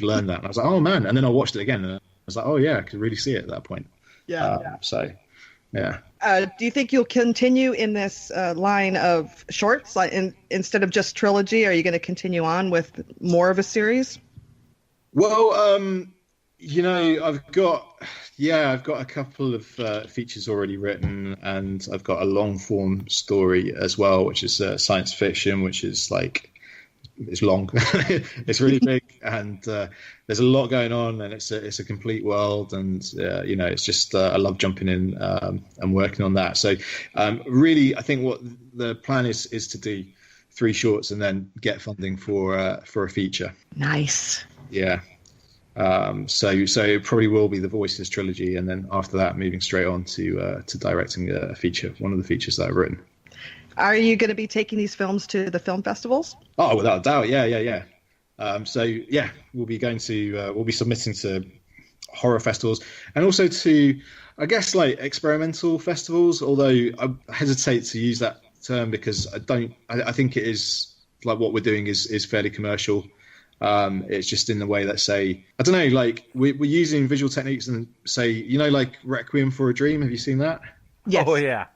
learn that, and I was like, oh man, and then I watched it again and I was like, oh yeah, I could really see it at that point. So yeah. Do you think you'll continue in this line of shorts, like instead of just trilogy? Are you going to continue on with more of a series? Well, you know, I've got a couple of features already written, and I've got a long form story as well, which is science fiction, which is like, it's long, it's really big, and there's a lot going on, and it's a complete world, and you know, it's just I love jumping in and working on that. So really, I think what the plan is to do 3 shorts and then get funding for a feature. Nice. Yeah. So it probably will be the Voices trilogy, and then after that, moving straight on to directing a feature, one of the features that I've written. Are you going to be taking these films to the film festivals? Oh, without a doubt, yeah. So yeah, we'll be going to we'll be submitting to horror festivals, and also to, I guess, like experimental festivals. Although I hesitate to use that term because I think it is like what we're doing is fairly commercial. It's just in the way that, say, I don't know, like we're using visual techniques, and say, you know, like Requiem for a Dream. Have you seen that? Yes. Oh yeah.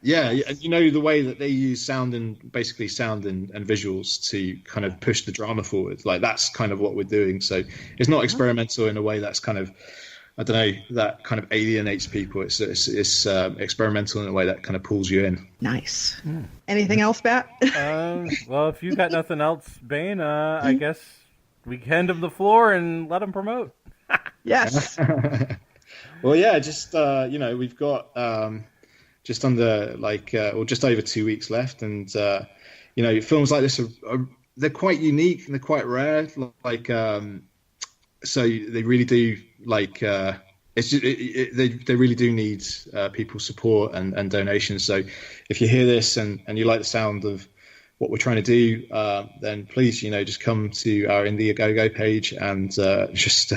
Yeah, you know, the way that they use sound and visuals to kind of push the drama forward. Like, that's kind of what we're doing. So it's not experimental in a way that's kind of, I don't know, that kind of alienates people. It's experimental in a way that kind of pulls you in. Nice. Anything else, Bat? Well, if you got nothing else, Bane, I guess we hand him the floor and let him promote. Yes. Well, yeah, just you know, we've got just under or just over 2 weeks left, and you know, films like this they're quite unique and they're quite rare. Like, so they really do they really do need people's support and donations. So if you hear this and you like the sound of what we're trying to do, then please, you know, just come to our Indiegogo page and just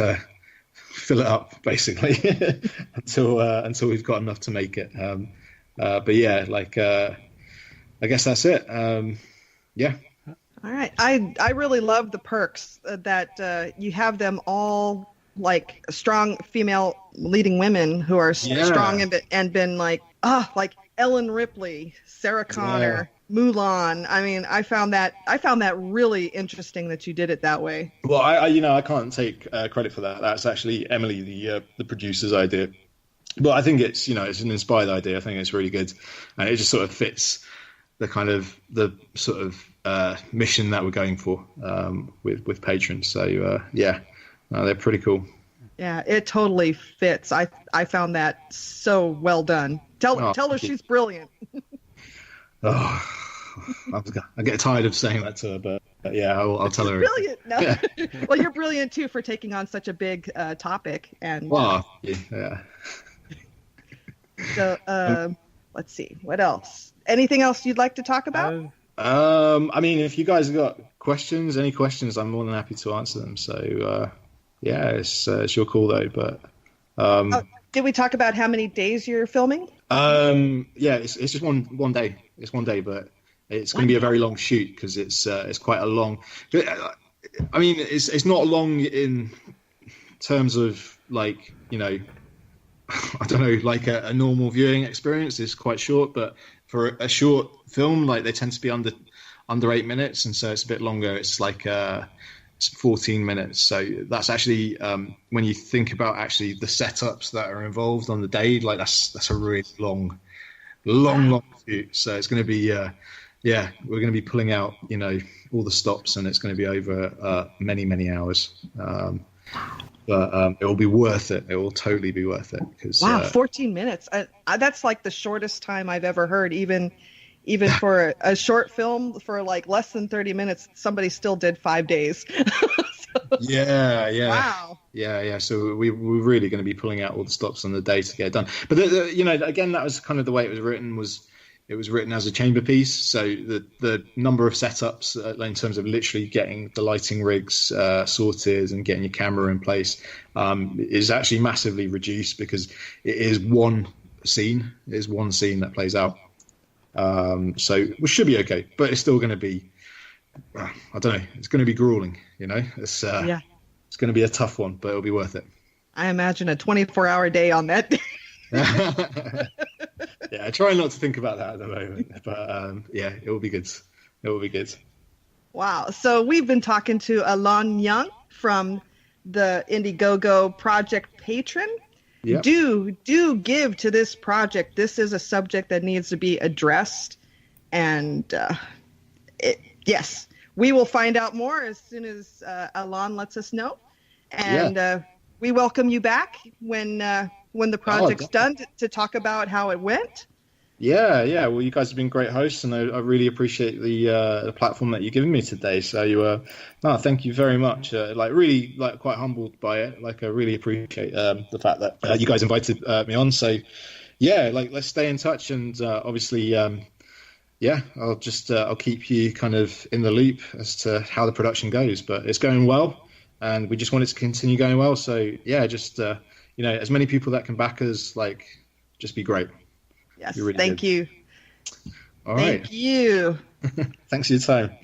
fill it up, basically, until we've got enough to make it. But yeah, I guess that's it. Yeah. All right. I really love the perks that you have them all like strong female leading women who are strong and been like Ellen Ripley, Sarah Connor, Mulan. I mean, I found that really interesting that you did it that way. Well, I can't take credit for that. That's actually Emily, the producer's idea. But I think it's, you know, it's an inspired idea. I think it's really good, and it just sort of fits the kind of mission that we're going for with patrons. So yeah, they're pretty cool. Yeah, it totally fits. I found that so well done. Tell her she's brilliant. Oh, I get tired of saying that to her, but yeah, I'll tell her. Brilliant. No. Yeah. Well, you're brilliant too for taking on such a big topic. And yeah. So let's see, what else? Anything else you'd like to talk about? I mean, if you guys have got any questions, I'm more than happy to answer them. So yeah, it's your call though. But did we talk about how many days you're filming? Yeah, it's just one day. It's one day, but it's going to be a very long shoot because it's quite a long. I mean, it's not long in terms of, like, you know, I don't know, like a normal viewing experience is quite short, but for a short film, like, they tend to be under 8 minutes, and so it's a bit longer. It's like it's 14 minutes. So that's actually when you think about actually the setups that are involved on the day, like that's a really long shoot. So it's going to be we're going to be pulling out, you know, all the stops, and it's going to be over many hours. but it will be worth it. It will totally be worth it. Cause, wow, 14 minutes. That's like the shortest time I've ever heard. Even for a short film for like less than 30 minutes, somebody still did 5 days. Yeah. Wow. Yeah. So we're really going to be pulling out all the stops on the day to get it done. But again, that was kind of the way it was written. It was written as a chamber piece, so the number of setups in terms of literally getting the lighting rigs sorted and getting your camera in place is actually massively reduced because it is one scene. It is one scene that plays out. So we should be okay, but it's still going to be. I don't know. It's going to be grueling. It's going to be a tough one, but it'll be worth it. I imagine a 24-hour day on that day. Yeah, I try not to think about that at the moment, but it will be good. It will be good. Wow. So we've been talking to Alon Young from the Indiegogo project PATRON. Yep. Do give to this project. This is a subject that needs to be addressed, and yes, we will find out more as soon as Alon lets us know, and we welcome you back when the project's done to talk about how it went. Yeah. Well, you guys have been great hosts, and I really appreciate the platform that you've given me today. So thank you very much. Really quite humbled by it. I really appreciate the fact that you guys invited me on. So let's stay in touch, and obviously, I'll keep you kind of in the loop as to how the production goes. But it's going well, and we just want it to continue going well. So as many people that can back us, just be great. Yes, really thank you. All right. Thank you. Thanks for your time.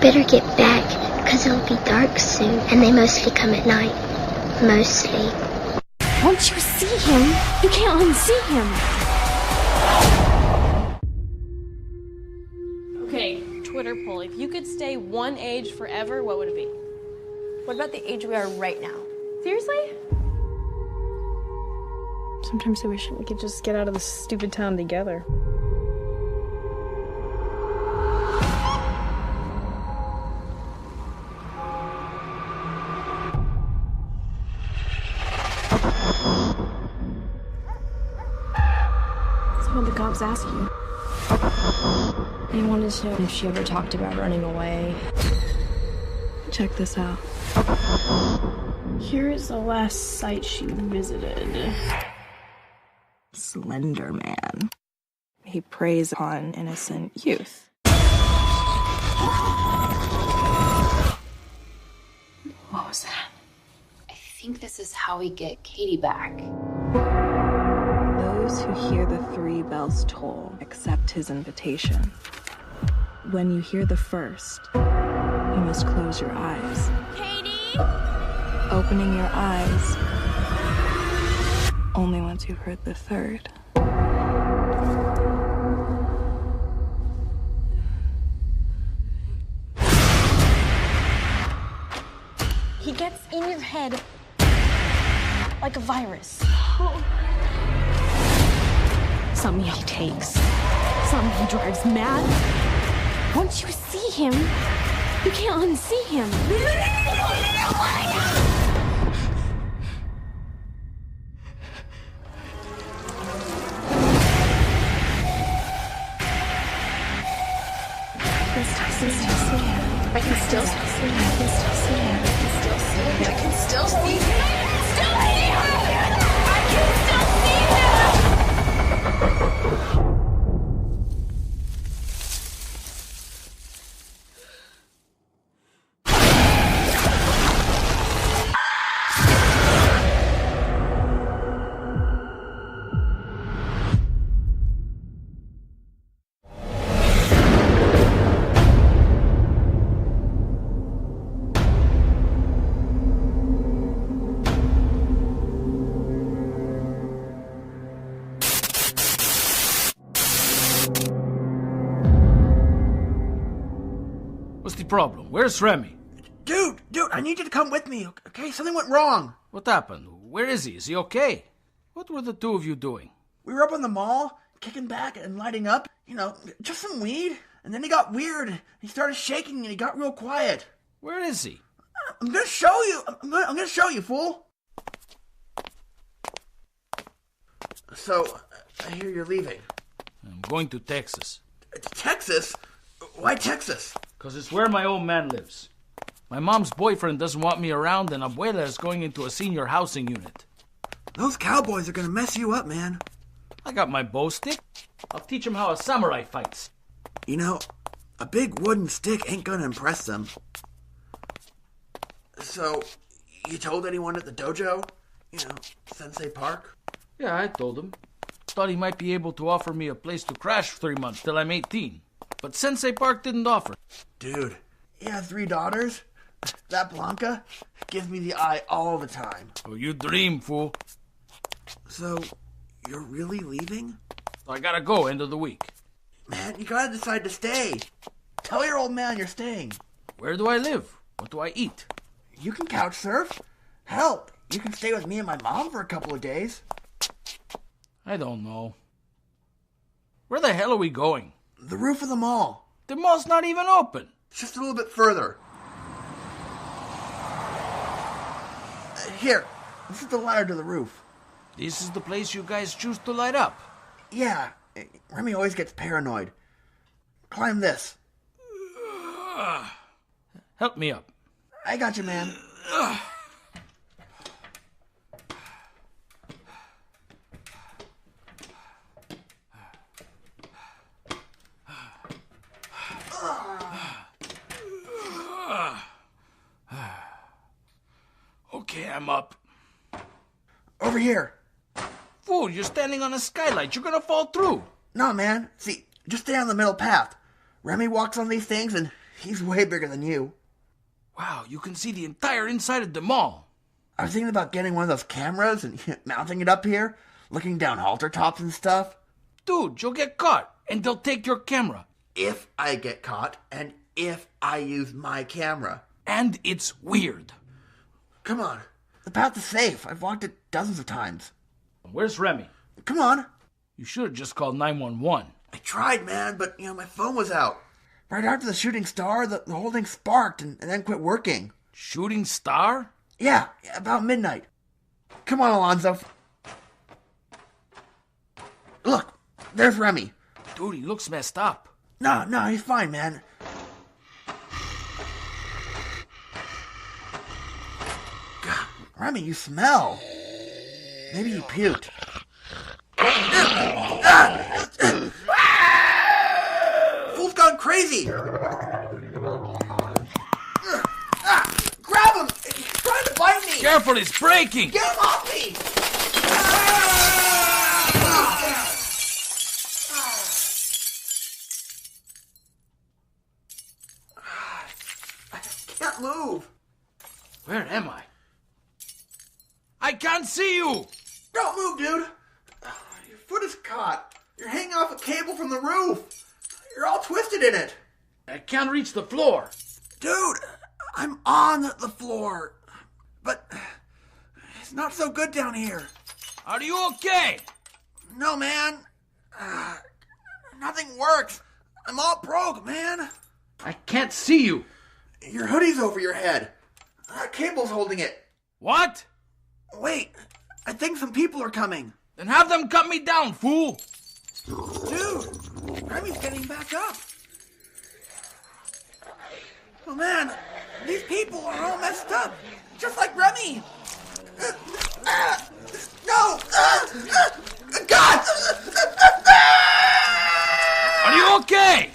better get back, because it'll be dark soon, and they mostly come at night. Mostly. Once you see him, you can't unsee him. Okay, Twitter poll. If you could stay one age forever, what would it be? What about the age we are right now? Seriously? Sometimes I wish we could just get out of this stupid town together. So what did the cops ask you? They wanted to know if she ever talked about running away. Check this out. Here is the last site she visited. Slender Man. He preys on innocent youth. What was that? I think this is how we get Katie back. Those who hear the 3 bells toll accept his invitation. When you hear the first, you must close your eyes. Katie! Opening your eyes only once you've heard the third. He gets in your head like a virus. Some he takes, some he drives mad. Once you see him, you can't unsee him. I can still see him. I can still see him. I can still see him. I can still see him. What's the problem? Where's Remy? Dude, I need you to come with me, okay? Something went wrong. What happened? Where is he? Is he okay? What were the two of you doing? We were up on the mall, kicking back and lighting up, just some weed. And then he got weird. He started shaking and he got real quiet. Where is he? I'm gonna show you. I'm gonna show you, fool. So, I hear you're leaving. I'm going to Texas. Texas? Why Texas? Because it's where my old man lives. My mom's boyfriend doesn't want me around, and Abuela is going into a senior housing unit. Those cowboys are gonna mess you up, man. I got my bow stick. I'll teach him how a samurai fights. A big wooden stick ain't gonna impress them. So, you told anyone at the dojo? Sensei Park? Yeah, I told him. Thought he might be able to offer me a place to crash 3 months till I'm 18. But Sensei Park didn't offer. Dude, he has 3 daughters? That Blanca gives me the eye all the time. Oh, you dream, fool. So, you're really leaving? I gotta go end of the week. Man, you gotta decide to stay. Tell your old man you're staying. Where do I live? What do I eat? You can couch surf. Help, you can stay with me and my mom for a couple of days. I don't know. Where the hell are we going? The roof of the mall. The mall's not even open. It's just a little bit further. Here, this is the ladder to the roof. This is the place you guys choose to light up? Yeah, Remy always gets paranoid. Climb this. Help me up. I got you, man. Okay, I'm up. Over here. Fool, you're standing on a skylight. You're gonna fall through. No, man. See, just stay on the middle path. Remy walks on these things and He's way bigger than you. Wow, you can see the entire inside of the mall. I was thinking about getting one of those cameras and mounting it up here, looking down halter tops and stuff. Dude, you'll get caught, and they'll take your camera. If I get caught, and if I use my camera. And it's weird. Come on. The path is safe. I've walked it dozens of times. Where's Remy? Come on. You should have just called 911. I tried, man, but, my phone was out. Right after the shooting star, the whole thing sparked and then quit working. Shooting star? Yeah, about midnight. Come on, Alonzo. Look, there's Remy. Dude, he looks messed up. No, he's fine, man. God, Remy, you smell. Maybe he puked. Fool's gone crazy. Grab him! He's trying to bite me! Careful, he's breaking! Get him off me! I can't move. Where am I? I can't see you! Don't move, dude! Your foot is caught. You're hanging off a cable from the roof. You're all twisted in it. I can't reach the floor. Dude, I'm on the floor. But it's not so good down here. Are you okay? No, man. Nothing works. I'm all broke, man. I can't see you. Your hoodie's over your head. That cable's holding it. What? Wait, I think some people are coming. Then have them cut me down, fool. Dude, Remy's getting back up. Oh, man, these people are all messed up. Just like Remy. No! God! Are you okay?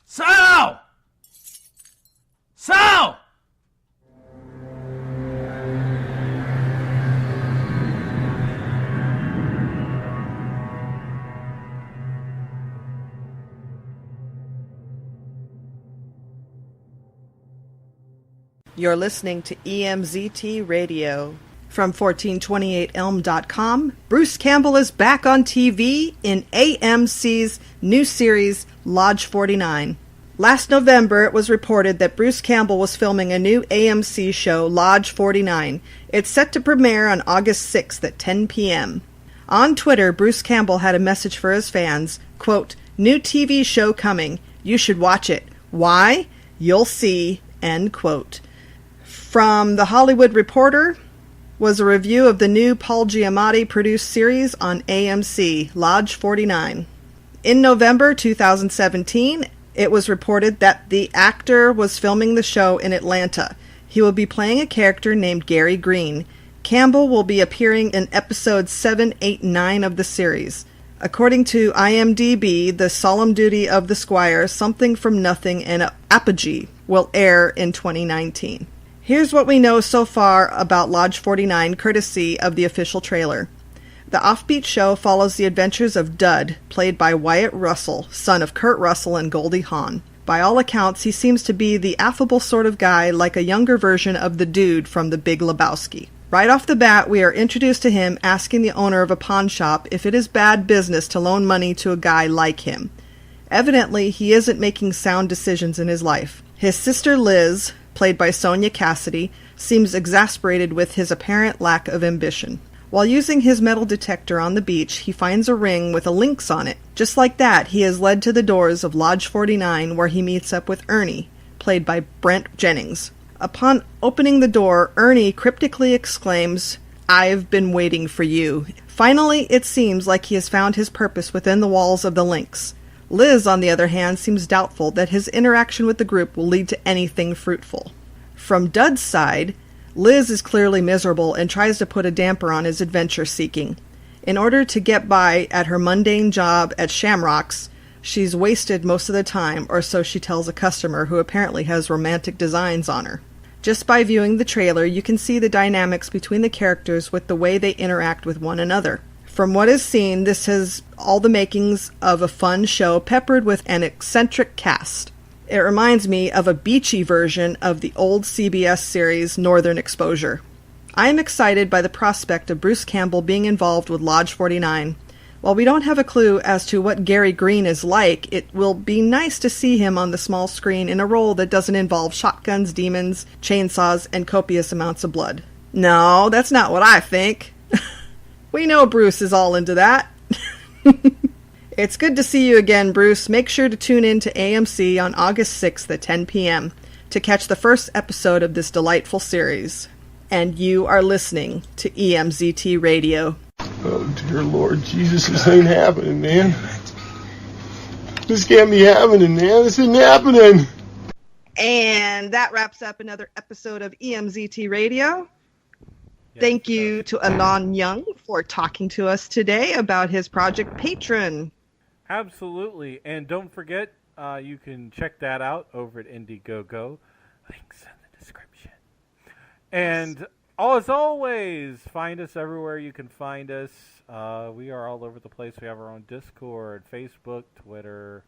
Sal! Sal! You're listening to EMZT Radio. From 1428elm.com, Bruce Campbell is back on TV in AMC's new series, Lodge 49. Last November, it was reported that Bruce Campbell was filming a new AMC show, Lodge 49. It's set to premiere on August 6th at 10 p.m. On Twitter, Bruce Campbell had a message for his fans, quote, "New TV show coming. You should watch it. Why? You'll see," end quote. From The Hollywood Reporter was a review of the new Paul Giamatti-produced series on AMC, Lodge 49. In November 2017, it was reported that the actor was filming the show in Atlanta. He will be playing a character named Gary Green. Campbell will be appearing in episodes 7, 8, and 9 of the series. According to IMDb, The Solemn Duty of the Squire, Something from Nothing, and Apogee will air in 2019. Here's what we know so far about Lodge 49, courtesy of the official trailer. The offbeat show follows the adventures of Dud, played by Wyatt Russell, son of Kurt Russell and Goldie Hawn. By all accounts, he seems to be the affable sort of guy, like a younger version of the dude from The Big Lebowski. Right off the bat, we are introduced to him asking the owner of a pawn shop if it is bad business to loan money to a guy like him. Evidently, he isn't making sound decisions in his life. His sister Liz, played by Sonia Cassidy, seems exasperated with his apparent lack of ambition. While using his metal detector on the beach, he finds a ring with a lynx on it. Just like that, he is led to the doors of Lodge 49, where he meets up with Ernie, played by Brent Jennings. Upon opening the door, Ernie cryptically exclaims, "I've been waiting for you." Finally, it seems like he has found his purpose within the walls of the lynx. Liz, on the other hand, seems doubtful that his interaction with the group will lead to anything fruitful. From Dud's side, Liz is clearly miserable and tries to put a damper on his adventure seeking. In order to get by at her mundane job at Shamrock's, she's wasted most of the time, or so she tells a customer who apparently has romantic designs on her. Just by viewing the trailer, you can see the dynamics between the characters with the way they interact with one another. From what is seen, this has all the makings of a fun show peppered with an eccentric cast. It reminds me of a beachy version of the old CBS series Northern Exposure. I am excited by the prospect of Bruce Campbell being involved with Lodge 49. While we don't have a clue as to what Gary Green is like, it will be nice to see him on the small screen in a role that doesn't involve shotguns, demons, chainsaws, and copious amounts of blood. No, that's not what I think. We know Bruce is all into that. It's good to see you again, Bruce. Make sure to tune in to AMC on August 6th at 10 p.m. to catch the first episode of this delightful series. And you are listening to EMZT Radio. Oh, dear Lord Jesus, this ain't happening, man. This can't be happening, man. This isn't happening. And that wraps up another episode of EMZT Radio. Thank you to Alon Young for talking to us today about his project PATRON. Absolutely. And don't forget, you can check that out over at Indiegogo. Links in the description. And as always, find us everywhere you can find us. We are all over the place. We have our own Discord, Facebook, Twitter.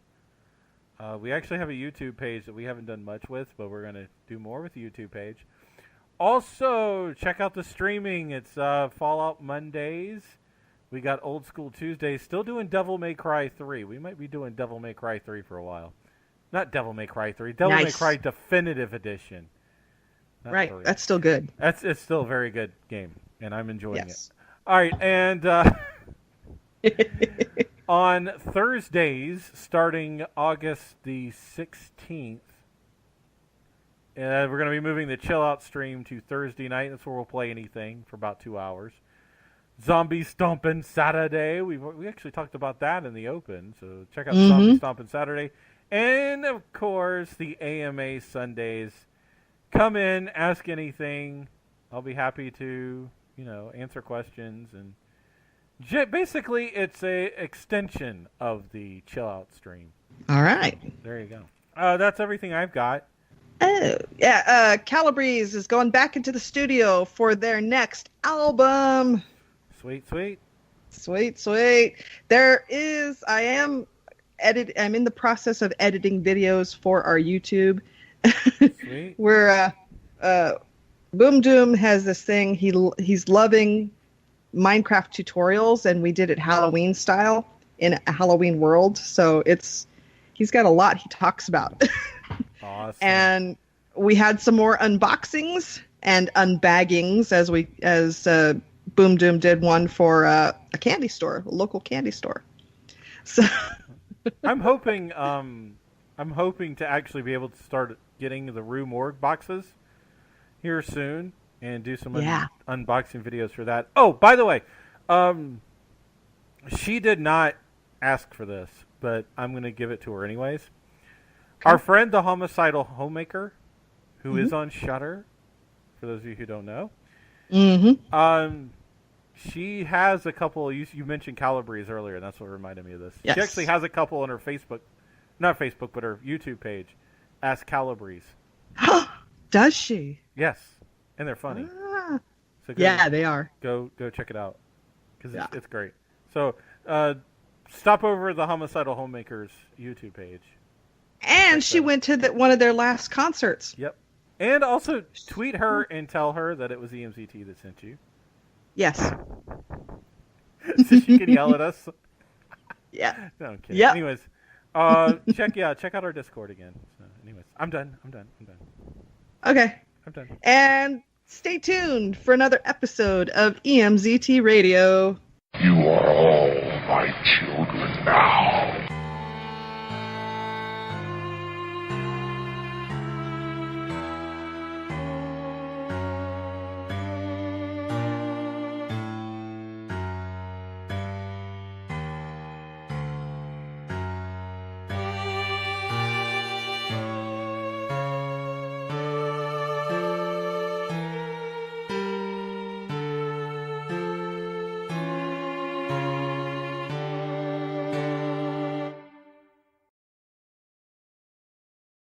We actually have a YouTube page that we haven't done much with, but we're going to do more with the YouTube page. Also, check out the streaming. It's Fallout Mondays. We got Old School Tuesdays. Still doing Devil May Cry 3. We might be doing Devil May Cry 3 for a while. Not Devil May Cry 3. Devil May Cry Definitive Edition. Not right. 3. That's still good. It's still a very good game, and I'm enjoying it. All right, and on Thursdays, starting August the 16th, we're going to be moving the Chill Out stream to Thursday night. That's where we'll play anything for about 2 hours. Zombie Stompin' Saturday. We actually talked about that in the open, so check out Zombie Stompin' Saturday. And, of course, the AMA Sundays. Come in, ask anything. I'll be happy to, answer questions. And basically, it's a extension of the Chill Out stream. All right. There you go. That's everything I've got. Oh, yeah. Calabrese is going back into the studio for their next album. Sweet, sweet. Sweet, sweet. I'm in the process of editing videos for our YouTube. Sweet. Where Boom Doom has this thing. He's loving Minecraft tutorials, and we did it Halloween style in a Halloween world. So he's got a lot he talks about. Awesome. And we had some more unboxings and unbaggings as Boom Doom did one for a candy store, a local candy store. So I'm hoping to actually be able to start getting the Rue Morgue boxes here soon and do some unboxing videos for that. Oh, by the way, she did not ask for this, but I'm going to give it to her anyways. Okay. Our friend, the Homicidal Homemaker, who is on Shudder, for those of you who don't know, she has a couple. You mentioned Calabrese earlier, and that's what reminded me of this. Yes. She actually has a couple on her not Facebook, but her YouTube page. Ask Calabrese. Does she? Yes, and they're funny. So they are. Go check it out because it's great. So stop over the Homicidal Homemakers YouTube page. And she went to one of their last concerts. Yep. And also tweet her and tell her that it was EMZT that sent you. Yes. So she can yell at us. Yeah. No, I'm kidding. Yep. Anyways, check out our Discord again. So, anyways, I'm done. Okay. I'm done. And stay tuned for another episode of EMZT Radio. You are all my children now.